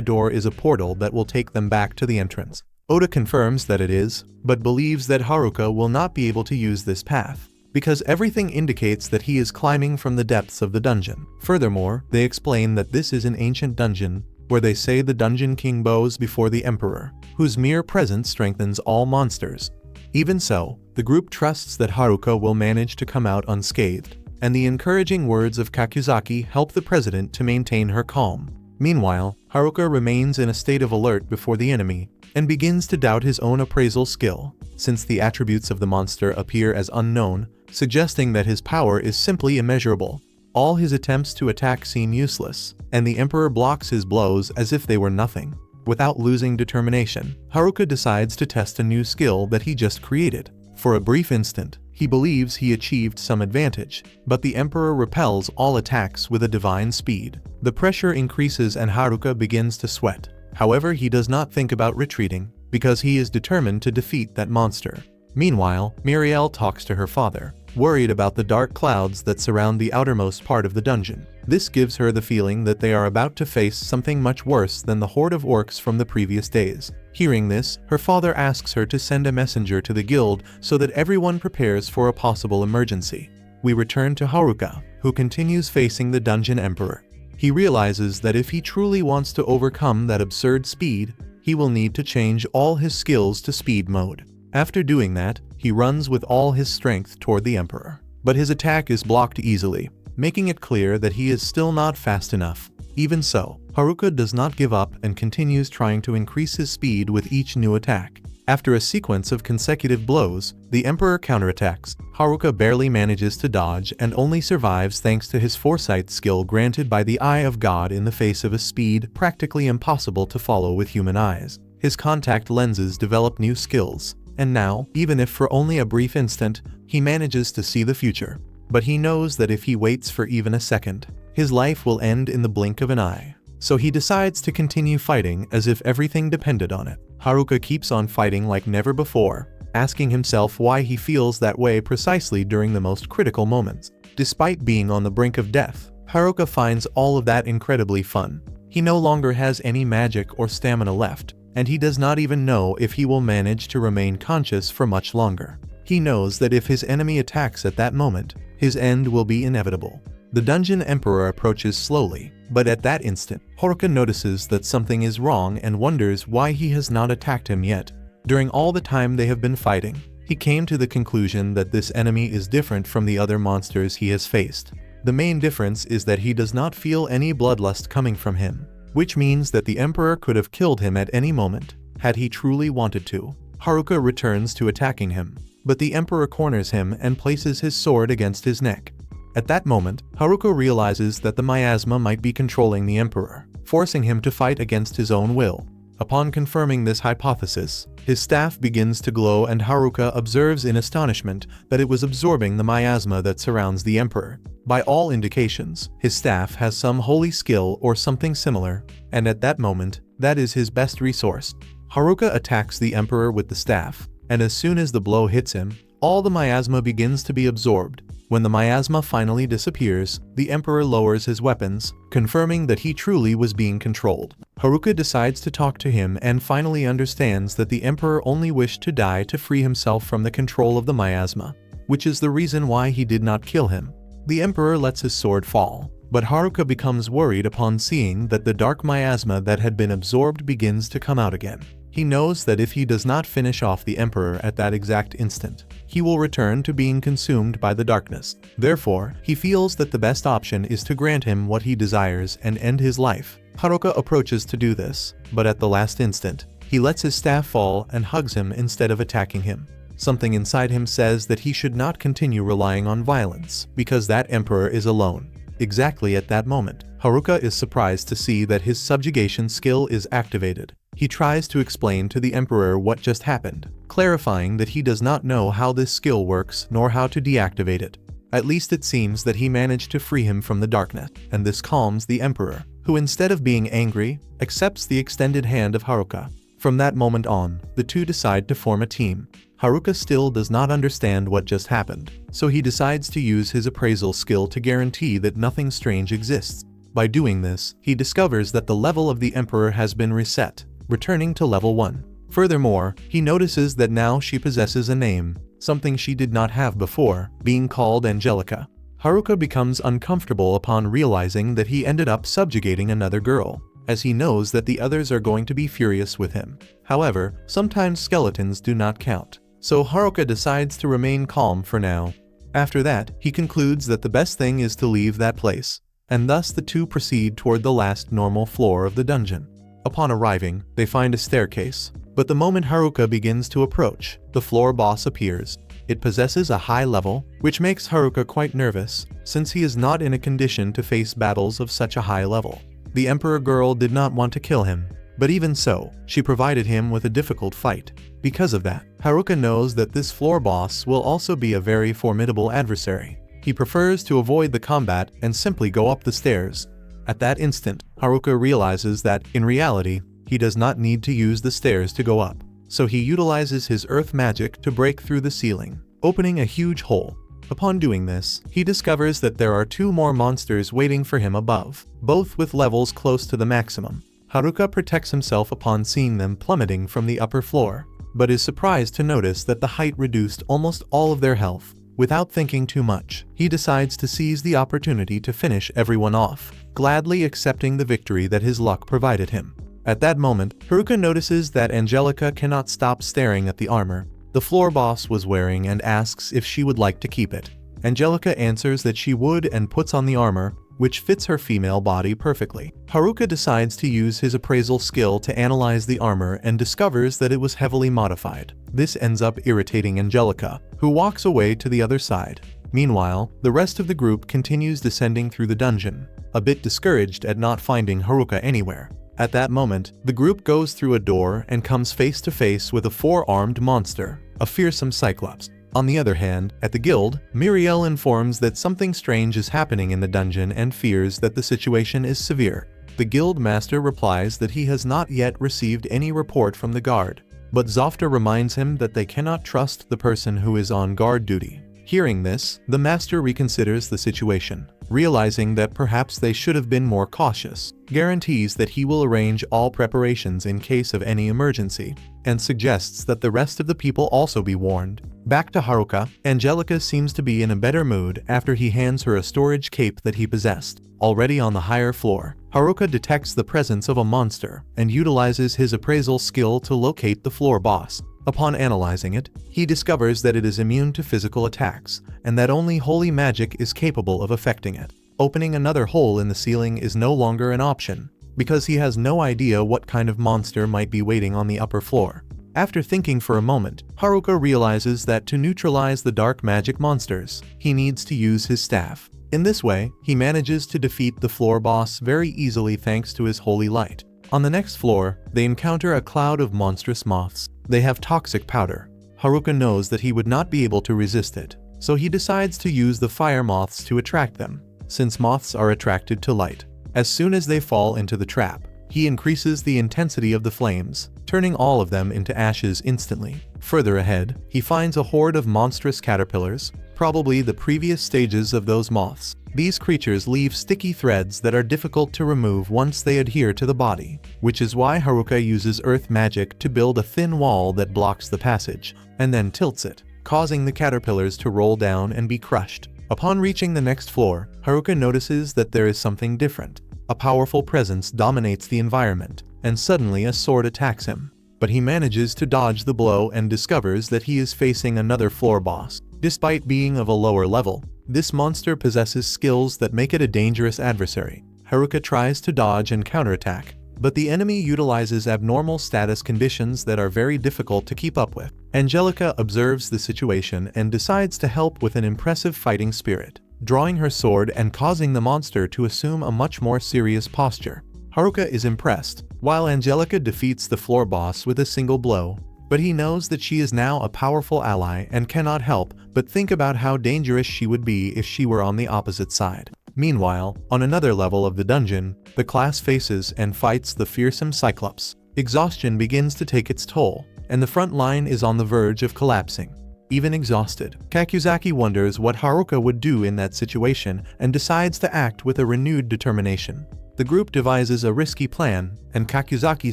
door is a portal that will take them back to the entrance. Oda confirms that it is, but believes that Haruka will not be able to use this path, because everything indicates that he is climbing from the depths of the dungeon. Furthermore, they explain that this is an ancient dungeon, where they say the Dungeon King bows before the Emperor, whose mere presence strengthens all monsters. Even so, the group trusts that Haruka will manage to come out unscathed, and the encouraging words of Kakuzaki help the president to maintain her calm. Meanwhile, Haruka remains in a state of alert before the enemy, and begins to doubt his own appraisal skill, since the attributes of the monster appear as unknown, suggesting that his power is simply immeasurable. All his attempts to attack seem useless, and the Emperor blocks his blows as if they were nothing. Without losing determination, Haruka decides to test a new skill that he just created. For a brief instant, he believes he achieved some advantage, but the Emperor repels all attacks with a divine speed. The pressure increases and Haruka begins to sweat. However, he does not think about retreating, because he is determined to defeat that monster. Meanwhile, Muriel talks to her father, worried about the dark clouds that surround the outermost part of the dungeon. This gives her the feeling that they are about to face something much worse than the horde of orcs from the previous days. Hearing this, her father asks her to send a messenger to the guild so that everyone prepares for a possible emergency. We return to Haruka, who continues facing the Dungeon Emperor. He realizes that if he truly wants to overcome that absurd speed, he will need to change all his skills to speed mode. After doing that, he runs with all his strength toward the Emperor. But his attack is blocked easily, making it clear that he is still not fast enough. Even so, Haruka does not give up and continues trying to increase his speed with each new attack. After a sequence of consecutive blows, the Emperor counterattacks. Haruka barely manages to dodge and only survives thanks to his foresight skill granted by the Eye of God in the face of a speed practically impossible to follow with human eyes. His contact lenses develop new skills, and now, even if for only a brief instant, he manages to see the future. But he knows that if he waits for even a second, his life will end in the blink of an eye. So he decides to continue fighting as if everything depended on it. Haruka keeps on fighting like never before, asking himself why he feels that way precisely during the most critical moments. Despite being on the brink of death, Haruka finds all of that incredibly fun. He no longer has any magic or stamina left, and he does not even know if he will manage to remain conscious for much longer. He knows that if his enemy attacks at that moment, his end will be inevitable. The Dungeon Emperor approaches slowly, but at that instant, Haruka notices that something is wrong and wonders why he has not attacked him yet. During all the time they have been fighting, he came to the conclusion that this enemy is different from the other monsters he has faced. The main difference is that he does not feel any bloodlust coming from him, which means that the Emperor could have killed him at any moment, had he truly wanted to. Haruka returns to attacking him, but the Emperor corners him and places his sword against his neck. At that moment, Haruka realizes that the miasma might be controlling the Emperor, forcing him to fight against his own will. Upon confirming this hypothesis, his staff begins to glow and Haruka observes in astonishment that it was absorbing the miasma that surrounds the Emperor. By all indications, his staff has some holy skill or something similar, and at that moment, that is his best resource. Haruka attacks the Emperor with the staff, and as soon as the blow hits him, all the miasma begins to be absorbed. When the miasma finally disappears, the Emperor lowers his weapons, confirming that he truly was being controlled. Haruka decides to talk to him and finally understands that the Emperor only wished to die to free himself from the control of the miasma, which is the reason why he did not kill him. The Emperor lets his sword fall, but Haruka becomes worried upon seeing that the dark miasma that had been absorbed begins to come out again. He knows that if he does not finish off the Emperor at that exact instant, he will return to being consumed by the darkness. Therefore, he feels that the best option is to grant him what he desires and end his life. Haruka approaches to do this, but at the last instant, he lets his staff fall and hugs him instead of attacking him. Something inside him says that he should not continue relying on violence, because that Emperor is alone. Exactly at that moment, Haruka is surprised to see that his subjugation skill is activated. He tries to explain to the Emperor what just happened, clarifying that he does not know how this skill works nor how to deactivate it. At least it seems that he managed to free him from the darkness, and this calms the Emperor, who instead of being angry, accepts the extended hand of Haruka. From that moment on, the two decide to form a team. Haruka still does not understand what just happened, so he decides to use his appraisal skill to guarantee that nothing strange exists. By doing this, he discovers that the level of the Emperor has been reset, returning to level 1. Furthermore, he notices that now she possesses a name, something she did not have before, being called Angelica. Haruka becomes uncomfortable upon realizing that he ended up subjugating another girl, as he knows that the others are going to be furious with him. However, sometimes skeletons do not count, so Haruka decides to remain calm for now. After that, he concludes that the best thing is to leave that place, and thus the two proceed toward the last normal floor of the dungeon. Upon arriving, they find a staircase, but the moment Haruka begins to approach, the floor boss appears. It possesses a high level, which makes Haruka quite nervous, since he is not in a condition to face battles of such a high level. The Emperor girl did not want to kill him, but even so, she provided him with a difficult fight. Because of that, Haruka knows that this floor boss will also be a very formidable adversary. He prefers to avoid the combat and simply go up the stairs. At that instant, Haruka realizes that, in reality, he does not need to use the stairs to go up. So he utilizes his earth magic to break through the ceiling, opening a huge hole. Upon doing this, he discovers that there are 2 more monsters waiting for him above, both with levels close to the maximum. Haruka protects himself upon seeing them plummeting from the upper floor, but is surprised to notice that the height reduced almost all of their health. Without thinking too much, he decides to seize the opportunity to finish everyone off, gladly accepting the victory that his luck provided him. At that moment, Haruka notices that Angelica cannot stop staring at the armor the floor boss was wearing and asks if she would like to keep it. Angelica answers that she would and puts on the armor, which fits her female body perfectly. Haruka decides to use his appraisal skill to analyze the armor and discovers that it was heavily modified. This ends up irritating Angelica, who walks away to the other side. Meanwhile, the rest of the group continues descending through the dungeon, a bit discouraged at not finding Haruka anywhere. At that moment, the group goes through a door and comes face to face with a 4-armed monster, a fearsome Cyclops. On the other hand, at the guild, Muriel informs that something strange is happening in the dungeon and fears that the situation is severe. The guild master replies that he has not yet received any report from the guard, but Zofta reminds him that they cannot trust the person who is on guard duty. Hearing this, the master reconsiders the situation, realizing that perhaps they should have been more cautious, guarantees that he will arrange all preparations in case of any emergency, and suggests that the rest of the people also be warned. Back to Haruka, Angelica seems to be in a better mood after he hands her a storage cape that he possessed. Already on the higher floor, Haruka detects the presence of a monster and utilizes his appraisal skill to locate the floor boss. Upon analyzing it, he discovers that it is immune to physical attacks, and that only holy magic is capable of affecting it. Opening another hole in the ceiling is no longer an option, because he has no idea what kind of monster might be waiting on the upper floor. After thinking for a moment, Haruka realizes that to neutralize the dark magic monsters, he needs to use his staff. In this way, he manages to defeat the floor boss very easily thanks to his holy light. On the next floor, they encounter a cloud of monstrous moths. They have toxic powder. Haruka knows that he would not be able to resist it, so he decides to use the fire moths to attract them, since moths are attracted to light. As soon as they fall into the trap, he increases the intensity of the flames, turning all of them into ashes instantly. Further ahead, he finds a horde of monstrous caterpillars, probably the previous stages of those moths. These creatures leave sticky threads that are difficult to remove once they adhere to the body, which is why Haruka uses earth magic to build a thin wall that blocks the passage, and then tilts it, causing the caterpillars to roll down and be crushed. Upon reaching the next floor, Haruka notices that there is something different. A powerful presence dominates the environment, and suddenly a sword attacks him. But he manages to dodge the blow and discovers that he is facing another floor boss. Despite being of a lower level, this monster possesses skills that make it a dangerous adversary. Haruka tries to dodge and counterattack, but the enemy utilizes abnormal status conditions that are very difficult to keep up with. Angelica observes the situation and decides to help with an impressive fighting spirit. drawing her sword and causing the monster to assume a much more serious posture. Haruka is impressed, while Angelica defeats the floor boss with a single blow. But he knows that she is now a powerful ally and cannot help but think about how dangerous she would be if she were on the opposite side. Meanwhile, on another level of the dungeon, the class faces and fights the fearsome Cyclops. Exhaustion begins to take its toll, and the front line is on the verge of collapsing. Even exhausted, Kakuzaki wonders what Haruka would do in that situation and decides to act with a renewed determination. The group devises a risky plan, and Kakuzaki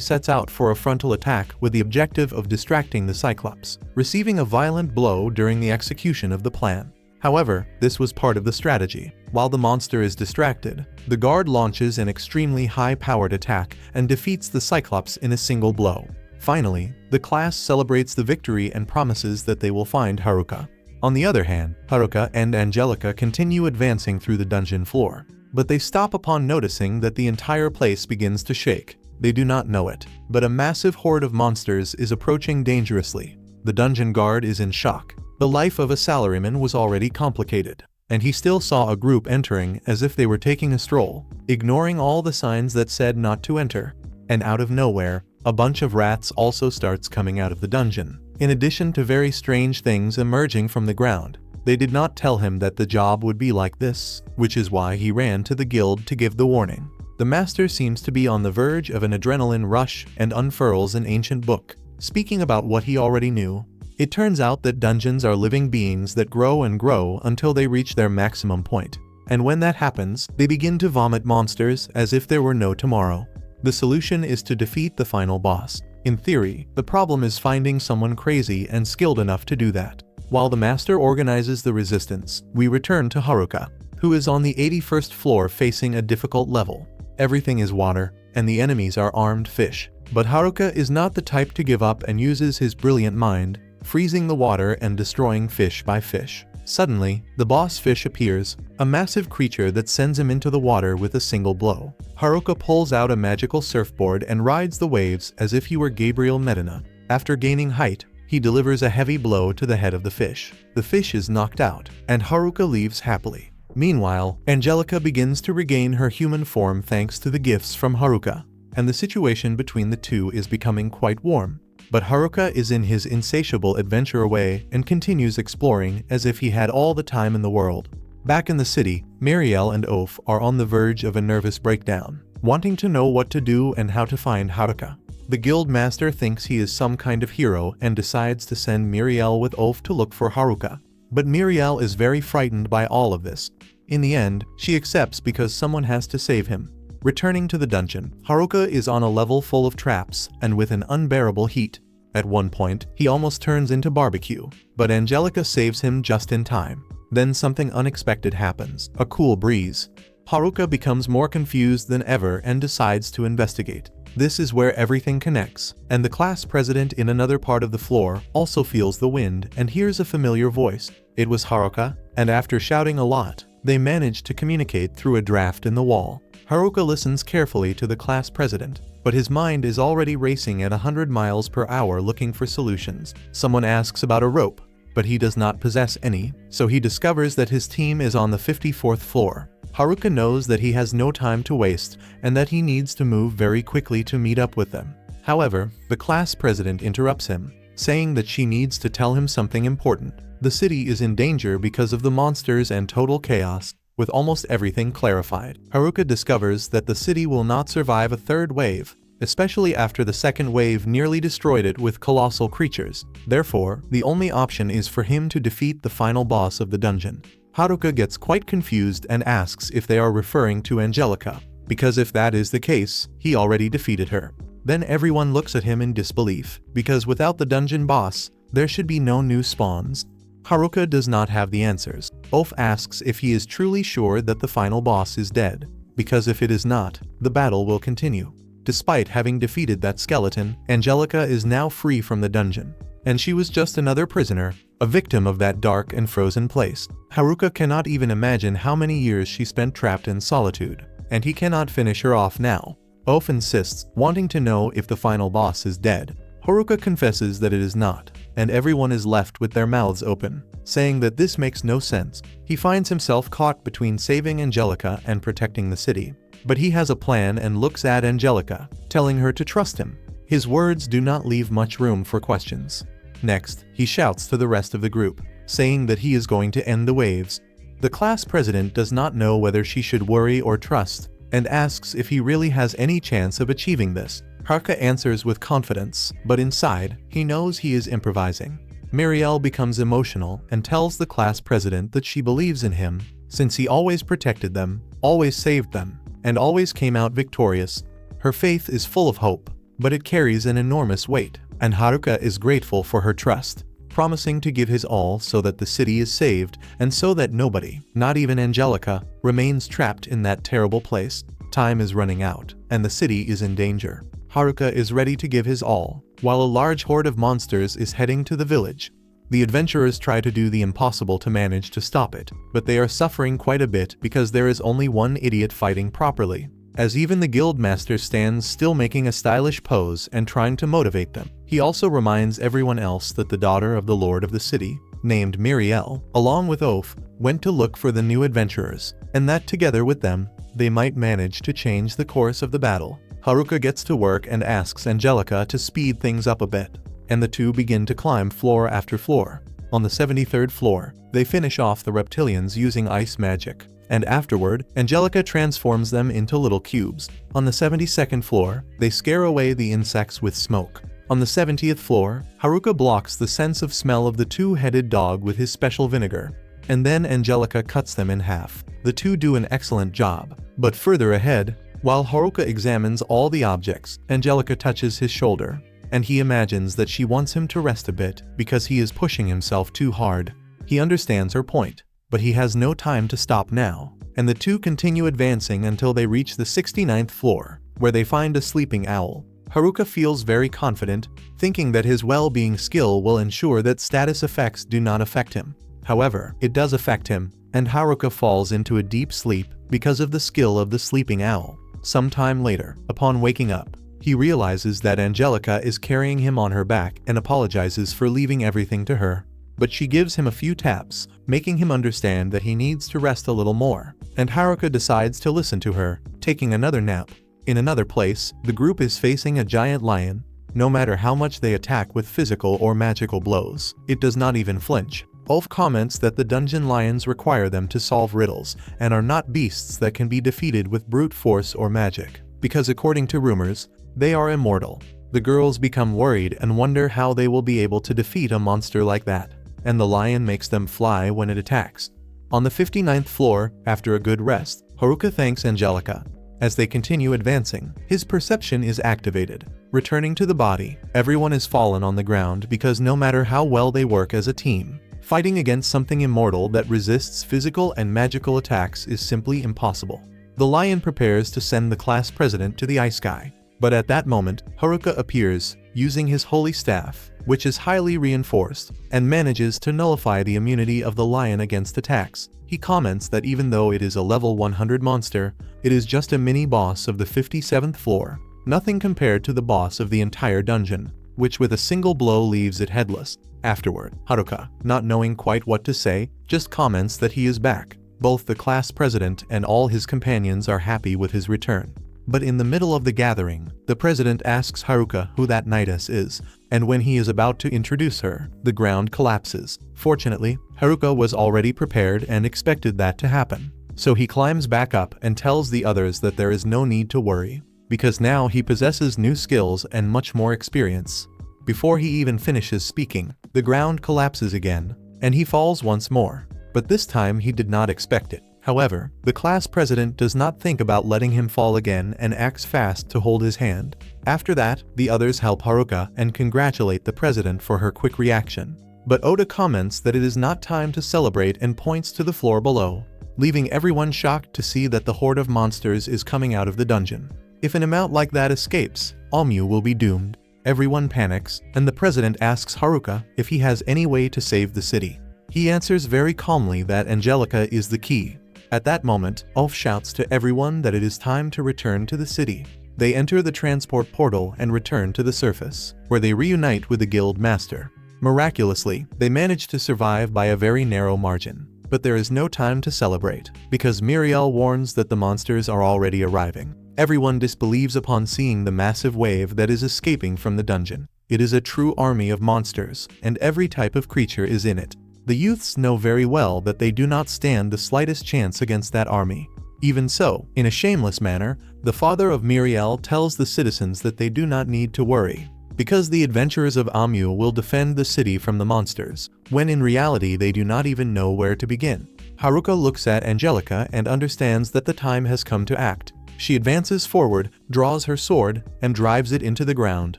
sets out for a frontal attack with the objective of distracting the Cyclops, receiving a violent blow during the execution of the plan. However, this was part of the strategy. While the monster is distracted, the guard launches an extremely high-powered attack and defeats the Cyclops in a single blow. Finally, the class celebrates the victory and promises that they will find Haruka. On the other hand, Haruka and Angelica continue advancing through the dungeon floor. But they stop upon noticing that the entire place begins to shake. They do not know it, but a massive horde of monsters is approaching dangerously. The dungeon guard is in shock. The life of a salaryman was already complicated, and he still saw a group entering as if they were taking a stroll, ignoring all the signs that said not to enter. And out of nowhere, a bunch of rats also starts coming out of the dungeon, in addition to very strange things emerging from the ground. They did not tell him that the job would be like this, which is why he ran to the guild to give the warning. The master seems to be on the verge of an adrenaline rush and unfurls an ancient book, speaking about what he already knew. It turns out that dungeons are living beings that grow and grow until they reach their maximum point. And when that happens, they begin to vomit monsters as if there were no tomorrow. The solution is to defeat the final boss. In theory, the problem is finding someone crazy and skilled enough to do that. While the master organizes the resistance, we return to Haruka, who is on the 81st floor facing a difficult level. Everything is water, and the enemies are armed fish. But Haruka is not the type to give up and uses his brilliant mind, freezing the water and destroying fish by fish. Suddenly, the boss fish appears, a massive creature that sends him into the water with a single blow. Haruka pulls out a magical surfboard and rides the waves as if he were Gabriel Medina. After gaining height, he delivers a heavy blow to the head of the fish. The fish is knocked out, and Haruka leaves happily. Meanwhile, Angelica begins to regain her human form thanks to the gifts from Haruka, and the situation between the two is becoming quite warm. But Haruka is in his insatiable adventure way and continues exploring as if he had all the time in the world. Back in the city, Muriel and Oph are on the verge of a nervous breakdown, wanting to know what to do and how to find Haruka. The guild master thinks he is some kind of hero and decides to send Muriel with Oph to look for Haruka. But Muriel is very frightened by all of this. In the end, she accepts because someone has to save him. Returning to the dungeon, Haruka is on a level full of traps and with an unbearable heat. At one point, he almost turns into barbecue, but Angelica saves him just in time. Then something unexpected happens, a cool breeze. Haruka becomes more confused than ever and decides to investigate. This is where everything connects, and the class president in another part of the floor also feels the wind and hears a familiar voice. It was Haruka, and after shouting a lot, they manage to communicate through a draft in the wall. Haruka listens carefully to the class president, but his mind is already racing at 100 miles per hour looking for solutions. Someone asks about a rope, but he does not possess any, so he discovers that his team is on the 54th floor. Haruka knows that he has no time to waste and that he needs to move very quickly to meet up with them. However, the class president interrupts him, saying that she needs to tell him something important. The city is in danger because of the monsters and total chaos. With almost everything clarified, Haruka discovers that the city will not survive a third wave, especially after the second wave nearly destroyed it with colossal creatures. Therefore, the only option is for him to defeat the final boss of the dungeon. Haruka gets quite confused and asks if they are referring to Angelica, because if that is the case, he already defeated her. Then everyone looks at him in disbelief, because without the dungeon boss, there should be no new spawns. Haruka does not have the answers. Oph asks if he is truly sure that the final boss is dead, because if it is not, the battle will continue. Despite having defeated that skeleton, Angelica is now free from the dungeon, and she was just another prisoner, a victim of that dark and frozen place. Haruka cannot even imagine how many years she spent trapped in solitude, and he cannot finish her off now. Oph insists, wanting to know if the final boss is dead. Haruka confesses that it is not, and everyone is left with their mouths open, saying that this makes no sense. He finds himself caught between saving Angelica and protecting the city. But he has a plan and looks at Angelica, telling her to trust him. His words do not leave much room for questions. Next, he shouts to the rest of the group, saying that he is going to end the waves. The class president does not know whether she should worry or trust, and asks if he really has any chance of achieving this. Haruka answers with confidence, but inside, he knows he is improvising. Muriel becomes emotional and tells the class president that she believes in him, since he always protected them, always saved them, and always came out victorious. Her faith is full of hope, but it carries an enormous weight, and Haruka is grateful for her trust, promising to give his all so that the city is saved and so that nobody, not even Angelica, remains trapped in that terrible place. Time is running out, and the city is in danger. Haruka is ready to give his all, while a large horde of monsters is heading to the village. The adventurers try to do the impossible to manage to stop it, but they are suffering quite a bit because there is only one idiot fighting properly, as even the guild master stands still making a stylish pose and trying to motivate them. He also reminds everyone else that the daughter of the lord of the city, named Muriel, along with Oph, went to look for the new adventurers, and that together with them, they might manage to change the course of the battle. Haruka gets to work and asks Angelica to speed things up a bit, and the two begin to climb floor after floor. On the 73rd floor, they finish off the reptilians using ice magic, and afterward, Angelica transforms them into little cubes. On the 72nd floor, they scare away the insects with smoke. On the 70th floor, Haruka blocks the sense of smell of the two-headed dog with his special vinegar, and then Angelica cuts them in half. The two do an excellent job, but further ahead, while Haruka examines all the objects, Angelica touches his shoulder, and he imagines that she wants him to rest a bit because he is pushing himself too hard. He understands her point, but he has no time to stop now, and the two continue advancing until they reach the 69th floor, where they find a sleeping owl. Haruka feels very confident, thinking that his well-being skill will ensure that status effects do not affect him. However, it does affect him, and Haruka falls into a deep sleep because of the skill of the sleeping owl. Sometime later, upon waking up, he realizes that Angelica is carrying him on her back and apologizes for leaving everything to her. But she gives him a few taps, making him understand that he needs to rest a little more, and Haruka decides to listen to her, taking another nap. In another place, the group is facing a giant lion. No matter how much they attack with physical or magical blows, it does not even flinch. Ulf comments that the dungeon lions require them to solve riddles and are not beasts that can be defeated with brute force or magic, because according to rumors, they are immortal. The girls become worried and wonder how they will be able to defeat a monster like that, and the lion makes them fly when it attacks. On the 59th floor, after a good rest, Haruka thanks Angelica. As they continue advancing, his perception is activated. Returning to the body, everyone is fallen on the ground because no matter how well they work as a team, fighting against something immortal that resists physical and magical attacks is simply impossible. The lion prepares to send the class president to the ice sky. But at that moment, Haruka appears, using his holy staff, which is highly reinforced, and manages to nullify the immunity of the lion against attacks. He comments that even though it is a level 100 monster, it is just a mini-boss of the 57th floor, nothing compared to the boss of the entire dungeon, which with a single blow leaves it headless. Afterward, Haruka, not knowing quite what to say, just comments that he is back. Both the class president and all his companions are happy with his return. But in the middle of the gathering, the president asks Haruka who that knightess is, and when he is about to introduce her, the ground collapses. Fortunately, Haruka was already prepared and expected that to happen. So he climbs back up and tells the others that there is no need to worry, because now he possesses new skills and much more experience. Before he even finishes speaking, the ground collapses again, and he falls once more. But this time he did not expect it. However, the class president does not think about letting him fall again and acts fast to hold his hand. After that, the others help Haruka and congratulate the president for her quick reaction. But Oda comments that it is not time to celebrate and points to the floor below, leaving everyone shocked to see that the horde of monsters is coming out of the dungeon. If an amount like that escapes, Almu will be doomed. Everyone panics, and the president asks Haruka if he has any way to save the city. He answers very calmly that Angelica is the key. At that moment, Ulf shouts to everyone that it is time to return to the city. They enter the transport portal and return to the surface, where they reunite with the guild master. Miraculously, they manage to survive by a very narrow margin. But there is no time to celebrate, because Muriel warns that the monsters are already arriving. Everyone disbelieves upon seeing the massive wave that is escaping from the dungeon. It is a true army of monsters, and every type of creature is in it. The youths know very well that they do not stand the slightest chance against that army. Even so, in a shameless manner, the father of Muriel tells the citizens that they do not need to worry, because the adventurers of Amu will defend the city from the monsters, when in reality they do not even know where to begin. Haruka looks at Angelica and understands that the time has come to act. She advances forward, draws her sword, and drives it into the ground,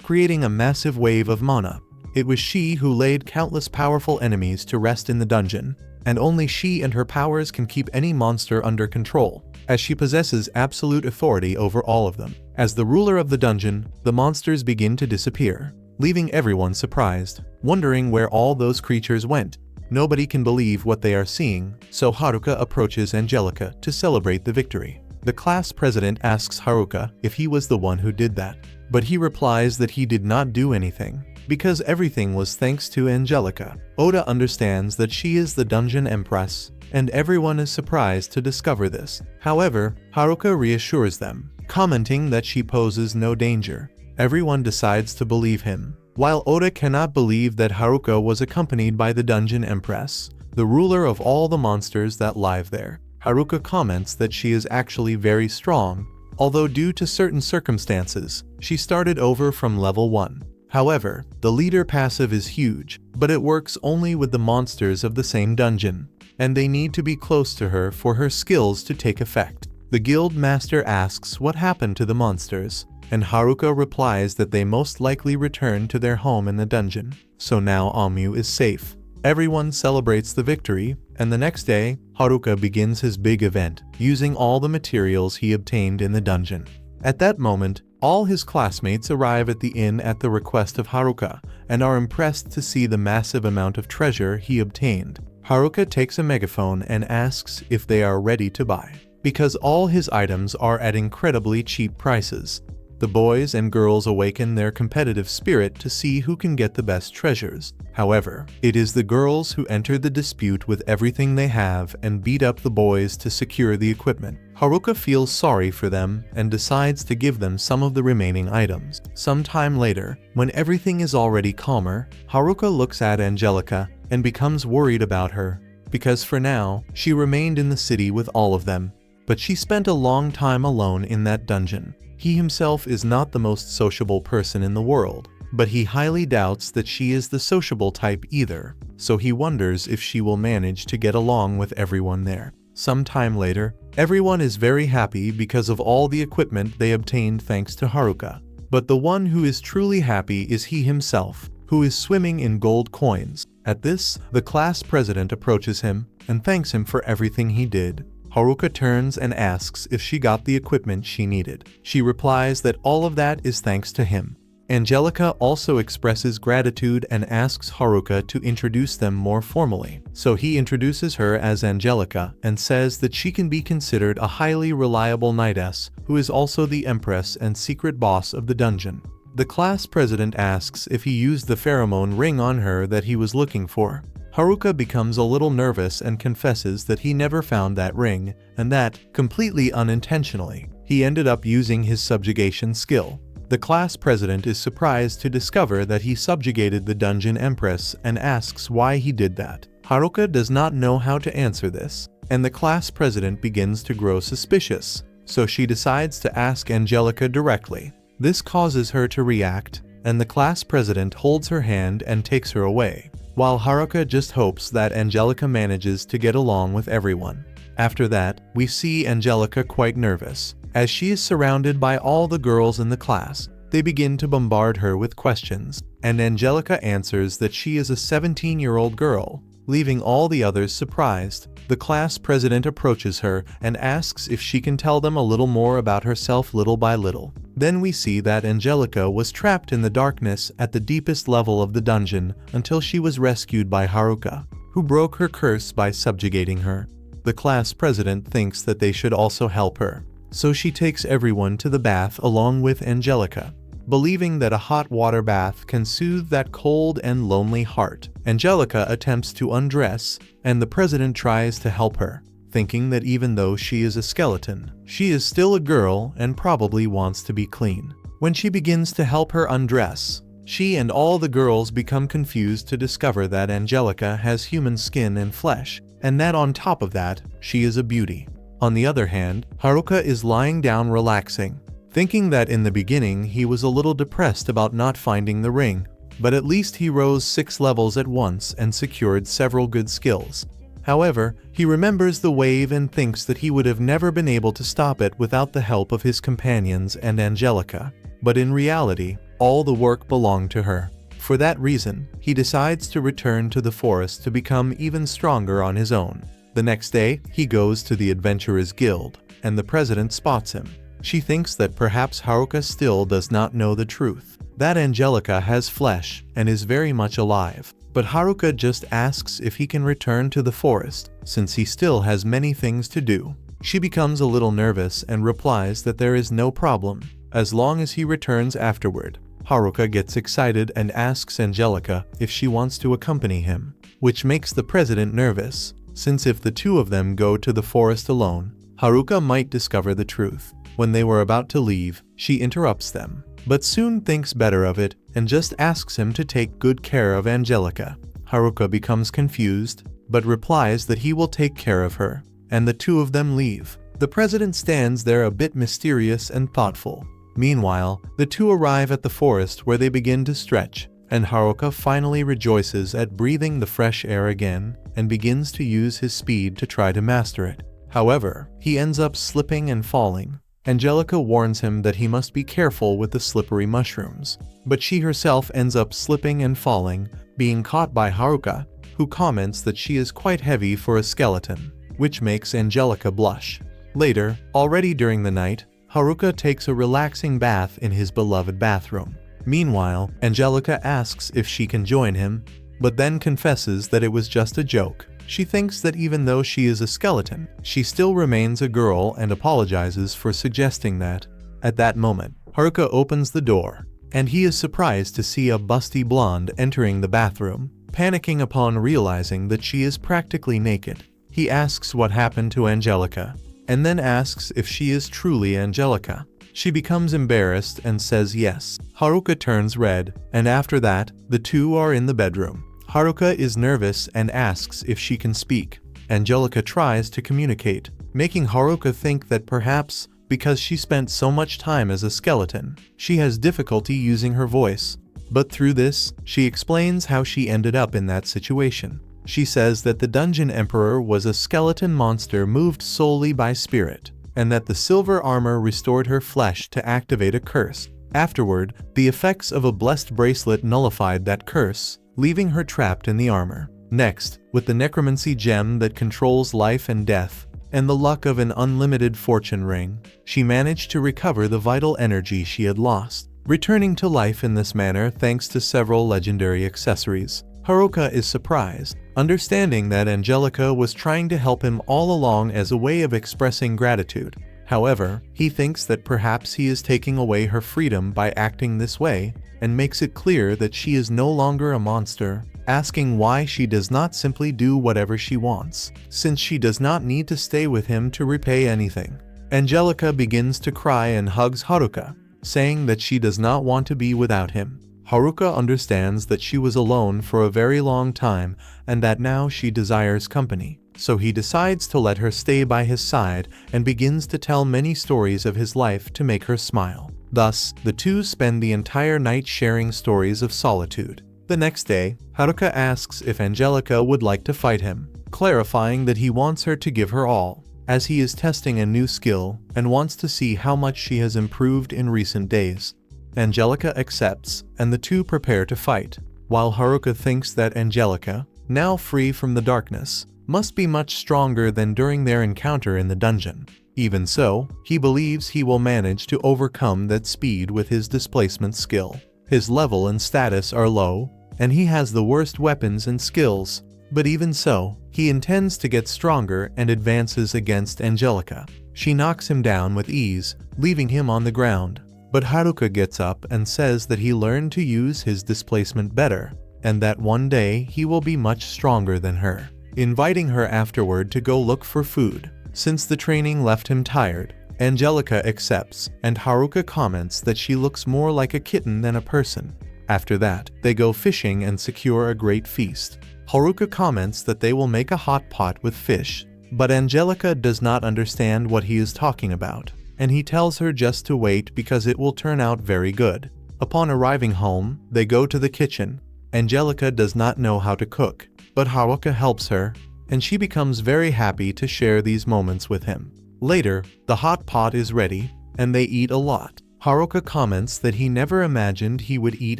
creating a massive wave of mana. It was she who laid countless powerful enemies to rest in the dungeon, and only she and her powers can keep any monster under control, as she possesses absolute authority over all of them. As the ruler of the dungeon, the monsters begin to disappear, leaving everyone surprised, wondering where all those creatures went. Nobody can believe what they are seeing, so Haruka approaches Angelica to celebrate the victory. The class president asks Haruka if he was the one who did that, but he replies that he did not do anything, because everything was thanks to Angelica. Oda understands that she is the dungeon empress, and everyone is surprised to discover this. However, Haruka reassures them, commenting that she poses no danger. Everyone decides to believe him, while Oda cannot believe that Haruka was accompanied by the dungeon empress, the ruler of all the monsters that live there. Haruka comments that she is actually very strong, although due to certain circumstances, she started over from level 1. However, the leader passive is huge, but it works only with the monsters of the same dungeon, and they need to be close to her for her skills to take effect. The guild master asks what happened to the monsters, and Haruka replies that they most likely returned to their home in the dungeon, so now Amu is safe. Everyone celebrates the victory, and the next day, Haruka begins his big event, using all the materials he obtained in the dungeon. At that moment, all his classmates arrive at the inn at the request of Haruka, and are impressed to see the massive amount of treasure he obtained. Haruka takes a megaphone and asks if they are ready to buy, because all his items are at incredibly cheap prices. The boys and girls awaken their competitive spirit to see who can get the best treasures. However, it is the girls who enter the dispute with everything they have and beat up the boys to secure the equipment. Haruka feels sorry for them and decides to give them some of the remaining items. Sometime later, when everything is already calmer, Haruka looks at Angelica and becomes worried about her, because for now, she remained in the city with all of them, but she spent a long time alone in that dungeon. He himself is not the most sociable person in the world, but he highly doubts that she is the sociable type either, so he wonders if she will manage to get along with everyone there. Sometime later, everyone is very happy because of all the equipment they obtained thanks to Haruka. But the one who is truly happy is he himself, who is swimming in gold coins. At this, the class president approaches him and thanks him for everything he did. Haruka turns and asks if she got the equipment she needed. She replies that all of that is thanks to him. Angelica also expresses gratitude and asks Haruka to introduce them more formally. So he introduces her as Angelica and says that she can be considered a highly reliable knightess who is also the empress and secret boss of the dungeon. The class president asks if he used the pheromone ring on her that he was looking for. Haruka becomes a little nervous and confesses that he never found that ring, and that, completely unintentionally, he ended up using his subjugation skill. The class president is surprised to discover that he subjugated the dungeon empress and asks why he did that. Haruka does not know how to answer this, and the class president begins to grow suspicious, so she decides to ask Angelica directly. This causes her to react, and the class president holds her hand and takes her away, while Haruka just hopes that Angelica manages to get along with everyone. After that, we see Angelica quite nervous, as she is surrounded by all the girls in the class. They begin to bombard her with questions, and Angelica answers that she is a 17-year-old girl, leaving all the others surprised. The class president approaches her and asks if she can tell them a little more about herself little by little. Then we see that Angelica was trapped in the darkness at the deepest level of the dungeon until she was rescued by Haruka, who broke her curse by subjugating her. The class president thinks that they should also help her. so she takes everyone to the bath along with Angelica. Believing that a hot water bath can soothe that cold and lonely heart, Angelica attempts to undress, and the president tries to help her, thinking that even though she is a skeleton, she is still a girl and probably wants to be clean. When she begins to help her undress, she and all the girls become confused to discover that Angelica has human skin and flesh, and that on top of that, she is a beauty. On the other hand, Haruka is lying down relaxing, thinking that in the beginning he was a little depressed about not finding the ring, but at least he rose 6 levels at once and secured several good skills. However, he remembers the wave and thinks that he would have never been able to stop it without the help of his companions and Angelica. But in reality, all the work belonged to her. For that reason, he decides to return to the forest to become even stronger on his own. The next day, he goes to the Adventurers Guild, and the president spots him. She thinks that perhaps Haruka still does not know the truth, that Angelica has flesh and is very much alive. But Haruka just asks if he can return to the forest, since he still has many things to do. She becomes a little nervous and replies that there is no problem, as long as he returns afterward. Haruka gets excited and asks Angelica if she wants to accompany him, which makes the president nervous, since if the two of them go to the forest alone, Haruka might discover the truth. When they were about to leave, she interrupts them, but soon thinks better of it and just asks him to take good care of Angelica. Haruka becomes confused, but replies that he will take care of her, and the two of them leave. The president stands there a bit mysterious and thoughtful. Meanwhile, the two arrive at the forest where they begin to stretch, and Haruka finally rejoices at breathing the fresh air again and begins to use his speed to try to master it. However, he ends up slipping and falling. Angelica warns him that he must be careful with the slippery mushrooms, but she herself ends up slipping and falling, being caught by Haruka, who comments that she is quite heavy for a skeleton, which makes Angelica blush. Later, already during the night, Haruka takes a relaxing bath in his beloved bathroom. Meanwhile, Angelica asks if she can join him, but then confesses that it was just a joke. She thinks that even though she is a skeleton, she still remains a girl and apologizes for suggesting that. At that moment, Haruka opens the door, and he is surprised to see a busty blonde entering the bathroom, panicking upon realizing that she is practically naked. He asks what happened to Angelica, and then asks if she is truly Angelica. She becomes embarrassed and says yes. Haruka turns red, and after that, the two are in the bedroom. Haruka is nervous and asks if she can speak. Angelica tries to communicate, making Haruka think that perhaps, because she spent so much time as a skeleton, she has difficulty using her voice. But through this, she explains how she ended up in that situation. She says that the Dungeon Emperor was a skeleton monster moved solely by spirit, and that the silver armor restored her flesh to activate a curse. Afterward, the effects of a blessed bracelet nullified that curse, leaving her trapped in the armor. Next, with the necromancy gem that controls life and death, and the luck of an unlimited fortune ring, she managed to recover the vital energy she had lost, returning to life in this manner thanks to several legendary accessories. Haruka is surprised, understanding that Angelica was trying to help him all along as a way of expressing gratitude. However, he thinks that perhaps he is taking away her freedom by acting this way, and makes it clear that she is no longer a monster, asking why she does not simply do whatever she wants, since she does not need to stay with him to repay anything. Angelica begins to cry and hugs Haruka, saying that she does not want to be without him. Haruka understands that she was alone for a very long time and that now she desires company, so he decides to let her stay by his side and begins to tell many stories of his life to make her smile. Thus, the two spend the entire night sharing stories of solitude. The next day, Haruka asks if Angelica would like to fight him, clarifying that he wants her to give her all, as he is testing a new skill and wants to see how much she has improved in recent days. Angelica accepts, and the two prepare to fight, while Haruka thinks that Angelica, now free from the darkness, must be much stronger than during their encounter in the dungeon. Even so, he believes he will manage to overcome that speed with his displacement skill. His level and status are low, and he has the worst weapons and skills, But even so, he intends to get stronger and advances against Angelica. She knocks him down with ease, leaving him on the ground. But Haruka gets up and says that he learned to use his displacement better, and that one day he will be much stronger than her, inviting her afterward to go look for food. Since the training left him tired, Angelica accepts, and Haruka comments that she looks more like a kitten than a person. After that, they go fishing and secure a great feast. Haruka comments that they will make a hot pot with fish, but Angelica does not understand what he is talking about, and he tells her just to wait because it will turn out very good. Upon arriving home, they go to the kitchen. Angelica does not know how to cook, but Haruka helps her, and she becomes very happy to share these moments with him. Later, the hot pot is ready, and they eat a lot. Haruka comments that he never imagined he would eat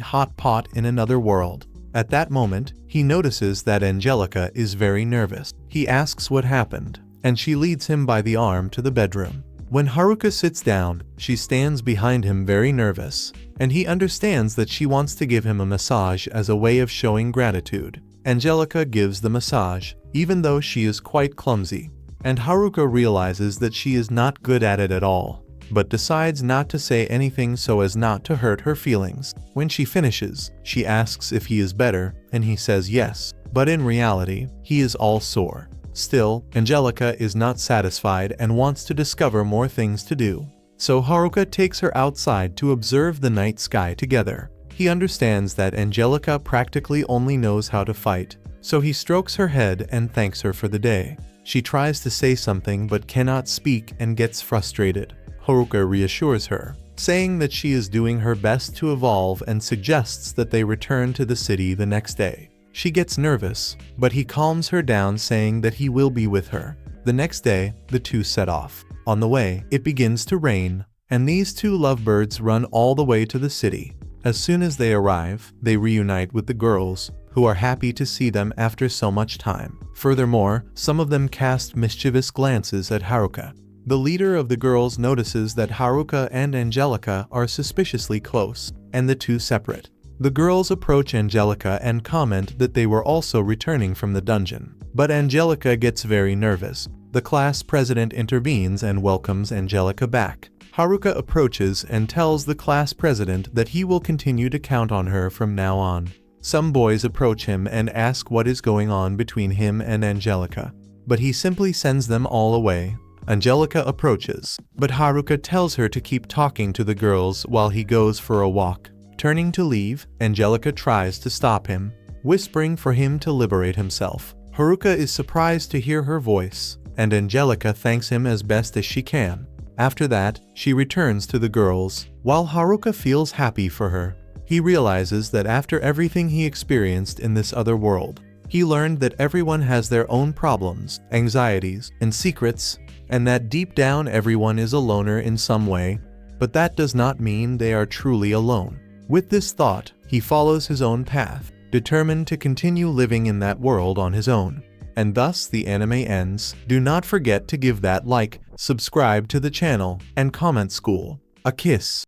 hot pot in another world. At that moment, he notices that Angelica is very nervous. He asks what happened, and she leads him by the arm to the bedroom. When Haruka sits down, she stands behind him very nervous, and he understands that she wants to give him a massage as a way of showing gratitude. Angelica gives the massage, even though she is quite clumsy, and Haruka realizes that she is not good at it at all, but decides not to say anything so as not to hurt her feelings. When she finishes, she asks if he is better, and he says yes, but in reality, he is all sore. Still, Angelica is not satisfied and wants to discover more things to do. So Haruka takes her outside to observe the night sky together. He understands that Angelica practically only knows how to fight, so he strokes her head and thanks her for the day. She tries to say something but cannot speak and gets frustrated. Haruka reassures her, saying that she is doing her best to evolve and suggests that they return to the city the next day. She gets nervous, but he calms her down, saying that he will be with her. The next day, the two set off. On the way, it begins to rain, and these two lovebirds run all the way to the city. As soon as they arrive, they reunite with the girls, who are happy to see them after so much time. Furthermore, some of them cast mischievous glances at Haruka. The leader of the girls notices that Haruka and Angelica are suspiciously close, and the two separate. The girls approach Angelica and comment that they were also returning from the dungeon. But Angelica gets very nervous. The class president intervenes and welcomes Angelica back. Haruka approaches and tells the class president that he will continue to count on her from now on. Some boys approach him and ask what is going on between him and Angelica, but he simply sends them all away. Angelica approaches, but Haruka tells her to keep talking to the girls while he goes for a walk. Turning to leave, Angelica tries to stop him, whispering for him to liberate himself. Haruka is surprised to hear her voice, and Angelica thanks him as best as she can. After that, she returns to the girls. While Haruka feels happy for her, he realizes that after everything he experienced in this other world, he learned that everyone has their own problems, anxieties, and secrets, and that deep down everyone is a loner in some way, but that does not mean they are truly alone. With this thought, he follows his own path, determined to continue living in that world on his own. And thus the anime ends. Do not forget to give that like, subscribe to the channel, and comment school. A kiss.